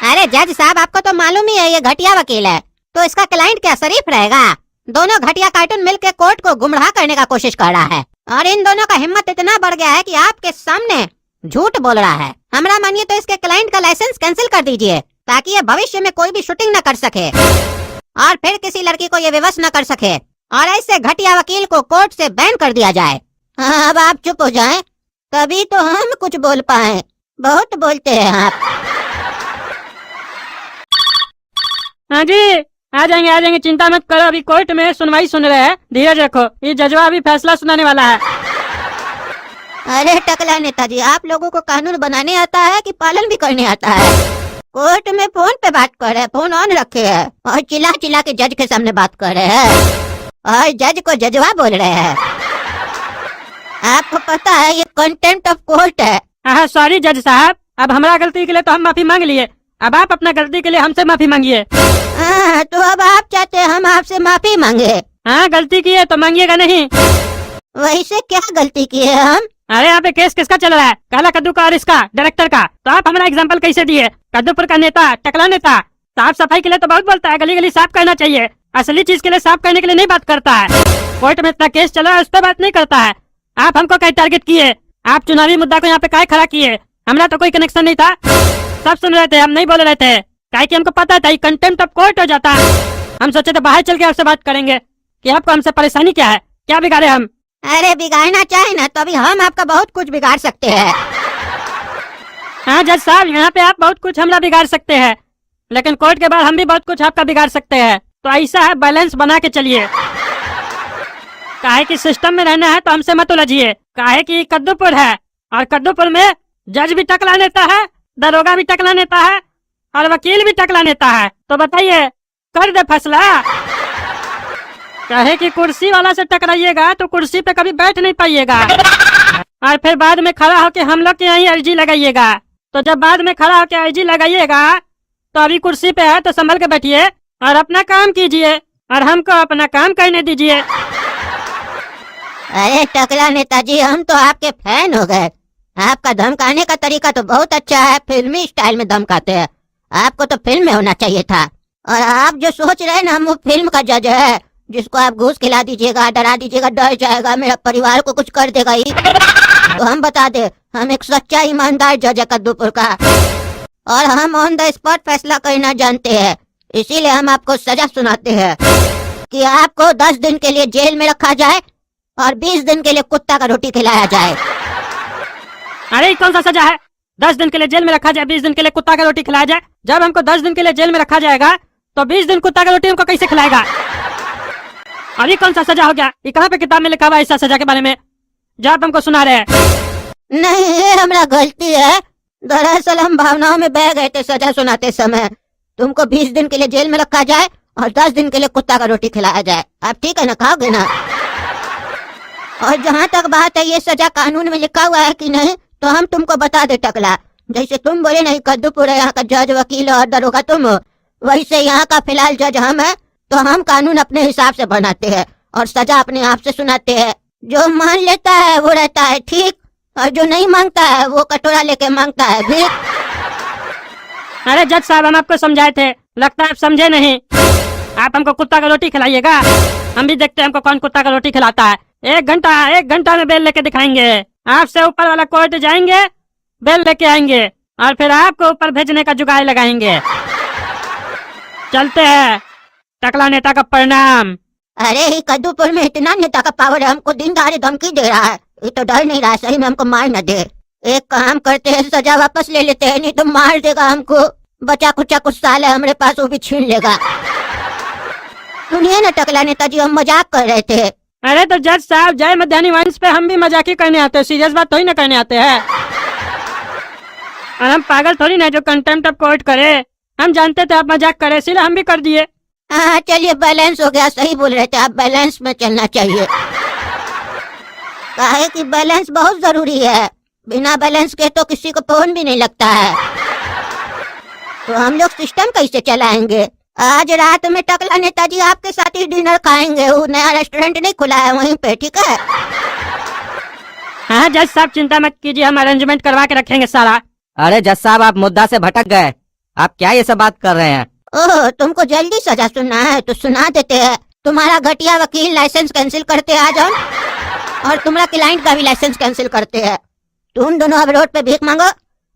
अरे जज साहब, आपको तो मालूम ही है ये घटिया वकील है, तो इसका क्लाइंट क्या शरीफ रहेगा? दोनों घटिया कार्टून मिलकर कोर्ट को गुमराह करने का कोशिश कर रहा है, और इन दोनों का हिम्मत इतना बढ़ गया है कि आपके सामने झूठ बोल रहा है। हमरा मानिए तो इसके क्लाइंट का लाइसेंस कैंसिल कर दीजिए, ताकि ये भविष्य में कोई भी शूटिंग न कर सके और फिर किसी लड़की को ये विवश न कर सके, और ऐसे घटिया वकील को कोर्ट से बैन कर दिया जाए। हाँ, अब आप चुप हो जाएं, तभी तो हम कुछ बोल पाए। बहुत बोलते हैं आप। हाँ जी, आ जाएंगे, चिंता मत करो। अभी कोर्ट में सुनवाई सुन रहे हैं, धीरज रखो। ये जजवा अभी फैसला सुनाने वाला है। अरे टकला नेताजी, आप लोगों को कानून बनाने आता है कि पालन भी करने आता है? कोर्ट में फोन पे बात कर रहे हैं, फोन ऑन रखे हैं और चिल्ला चिल्ला के जज के सामने बात कर रहे हैं और जज को जजवा बोल रहे हैं। आपको पता है ये कंटेम्प्ट ऑफ कोर्ट है। हाँ सॉरी जज साहब, अब हमारा गलती के लिए तो हम माफी मांग लिए, अब आप अपना गलती के लिए हमसे माफी मांगिए। तो अब आप चाहते हैं हम आपसे माफी मांगे? हाँ गलती की है तो मांगिएगा नहीं। वैसे क्या गलती की है हम? अरे यहाँ पे केस किसका चल रहा है? काला कद्दू का और इसका डायरेक्टर का। तो आप हमारा एग्जाम्पल कैसे दिए? कद्दूपुर का नेता, टकला नेता, साफ सफाई के लिए तो बहुत बोलता है, गली गली साफ करना चाहिए, असली चीज के लिए साफ करने के लिए नहीं बात करता है। कोर्ट में इतना केस चला है उस पर बात नहीं करता है। आप हमको क्या टारगेट किए? आप चुनावी मुद्दा को यहाँ पे काय खड़ा किए? हमारा तो कोई कनेक्शन नहीं था, सब सुन रहे थे, हम नहीं बोल रहे थे, क्या कि हमको पता था कंटेम्प्ट ऑफ कोर्ट हो जाता। हम सोचे थे बाहर चल के आपसे बात करेंगे कि आपको हमसे परेशानी क्या है, क्या बिगाड़े हम। अरे बिगाड़ना चाहे ना तो अभी हम आपका बहुत कुछ बिगाड़ सकते हैं। हाँ जज साहब, यहाँ पे आप बहुत कुछ हमरा बिगाड़ सकते हैं, लेकिन कोर्ट के बाद हम भी बहुत कुछ आपका बिगाड़ सकते हैं। तो ऐसा है, बैलेंस बना के चलिए। काहे कि सिस्टम में रहना है तो हमसे मत उलझिए। काहे कि कद्दूपुर है और कद्दूपुर में जज भी टकला नेता है, दरोगा भी टकला नेता है और वकील भी टकला नेता है। तो बताइए, कर दे फैसला। कहे कि कुर्सी वाला से टकराइएगा तो कुर्सी पे कभी बैठ नहीं पाइएगा और फिर बाद में खड़ा होके हम लोग के यहीं अर्जी लगाइएगा। तो जब बाद में खड़ा होके अर्जी लगाइएगा तो अभी कुर्सी पे है तो संभल के बैठिए और अपना काम कीजिए और हमको अपना काम करने दीजिए। अरे टकला नेताजी, हम तो आपके फैन हो गए। आपका धमकाने का तरीका तो बहुत अच्छा है, फिल्मी स्टाइल में धमकाते हैं। आपको तो फिल्म में होना चाहिए था। और आप जो सोच रहे हैं ना, हम वो फिल्म का जज है जिसको आप घूस खिला दीजिएगा, डरा दीजिएगा, डर जाएगा, मेरा परिवार को कुछ कर देगा ही। तो हम बता दे, हम एक सच्चा ईमानदार जज है कद्दूपुर का और हम ऑन द स्पॉट फैसला करना जानते हैं। इसीलिए हम आपको सजा सुनाते हैं कि आपको 10 दिन के लिए जेल में रखा जाए और 20 दिन के लिए कुत्ता का रोटी खिलाया जाए। अरे कौन सा सजा है? 10 दिन के लिए जेल में रखा जाए, 20 दिन के लिए कुत्ता का रोटी खिलाया जाए? जब हमको 10 दिन के लिए जेल में रखा जाएगा तो 20 दिन कुत्ता का रोटी हमको कैसे खिलाएगा? अरे कौन सा सजा हो गया? ये कहाँ पे किताब में लिखा हुआ है ऐसा सजा के बारे में जो आप हमको सुना रहे हैं? नहीं, ये हमारा गलती है। दरअसल हम भावनाओं में बह गए थे सजा सुनाते समय। तुमको 20 दिन के लिए जेल में रखा जाए और 10 दिन के लिए कुत्ता का रोटी खिलाया जाए। आप ठीक है ना, खाओगे ना? और जहाँ तक बात है ये सजा कानून में लिखा हुआ है कि नहीं, तो हम तुमको बता दे टकला। जैसे तुम बोले नहीं कद्दूपुर है यहाँ का जज, वकील और दरोगा तुम हो, वैसे यहाँ का फिलहाल जज हम है। तो हम कानून अपने हिसाब से बनाते हैं और सजा अपने आप से सुनाते हैं। जो मान लेता है वो रहता है ठीक, और जो नहीं मांगता है वो कटोरा लेके मांगता है भीख। अरे जज साहब, हम आपको समझाए थे, लगता है आप समझे नहीं। आप हमको कुत्ता का रोटी खिलाइएगा, हम भी देखते हैं हमको कौन कुत्ता का रोटी खिलाता है। 1 घंटा में बेल लेके दिखाएंगे। आपसे ऊपर वाला कोर्ट जाएंगे, बेल लेके आएंगे और फिर आपको ऊपर भेजने का जुगाड़ लगाएंगे। चलते हैं। टकला नेता का प्रणाम। अरे ही कद्दूपुर में इतना नेता का पावर है, हमको दिन दहाड़े धमकी दे रहा है। ये तो डर नहीं रहा सही में हमको मार न दे। एक काम करते हैं, सजा वापस ले लेते हैं, नहीं तो मार देगा हमको। बचा कुचा कुछ साल है हमारे पास, वो भी छीन लेगा। सुनिए ना टकला नेताजी, हम मजाक कर रहे थे। अरे तो जज साहब, जय मध्यान्ह वंश पे हम भी मजाक ही करने आते हैं, सीरियस बात थोड़ी ना करने आते हैं। और हम पागल थोड़ी ना जो कंटेम्प्ट ऑफ कोर्ट करे। हम जानते थे आप मजाक करे, इसलिए हम भी कर दिए। हाँ चलिए, बैलेंस हो गया। सही बोल रहे थे आप, बैलेंस में चलना चाहिए। काहे कि बैलेंस बहुत जरूरी है, बिना बैलेंस के तो किसी को फोन भी नहीं लगता है। तो हम लोग सिस्टम कैसे चलाएंगे? आज रात में टकला नेताजी आपके साथ ही डिनर खाएंगे। वो नया रेस्टोरेंट नहीं खुला है वहीं पे, ठीक है? हाँ जज साहब, चिंता मत कीजिए, हम अरेंजमेंट करवा के रखेंगे सारा। अरे जज साहब, आप मुद्दा से भटक गए। आप क्या ये सब बात कर रहे हैं? ओह, तुमको जल्दी सजा सुनना है तो सुना देते हैं। तुम्हारा घटिया वकील लाइसेंस कैंसिल करते हैं आज हम, और तुम्हारा क्लाइंट का भी लाइसेंस कैंसिल करते हैं। तुम दोनों अब रोड पे भीख मांगो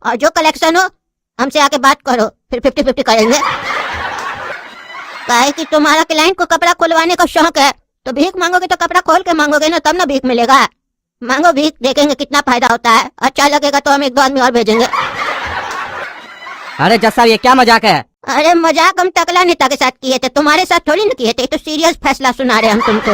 और जो कलेक्शन हो हमसे आके बात करो, फिर 50-50 करेंगे। काहे कि तुम्हारा क्लाइंट को कपड़ा खुलवाने का शौक है, तो भीख मांगोगे तो कपड़ा खोल के मांगोगे ना, तब ना भीख मिलेगा। मांगो भीख, देखेंगे कितना फायदा होता है। अच्छा लगेगा तो हम 1-2 आदमी और भेजेंगे। अरे जज साहब ये क्या मजाक है? अरे मजाक हम टकला नेता के साथ किए थे, तुम्हारे साथ थोड़ी ना किए थे। तो सीरियस फैसला सुना रहे हम तुमको।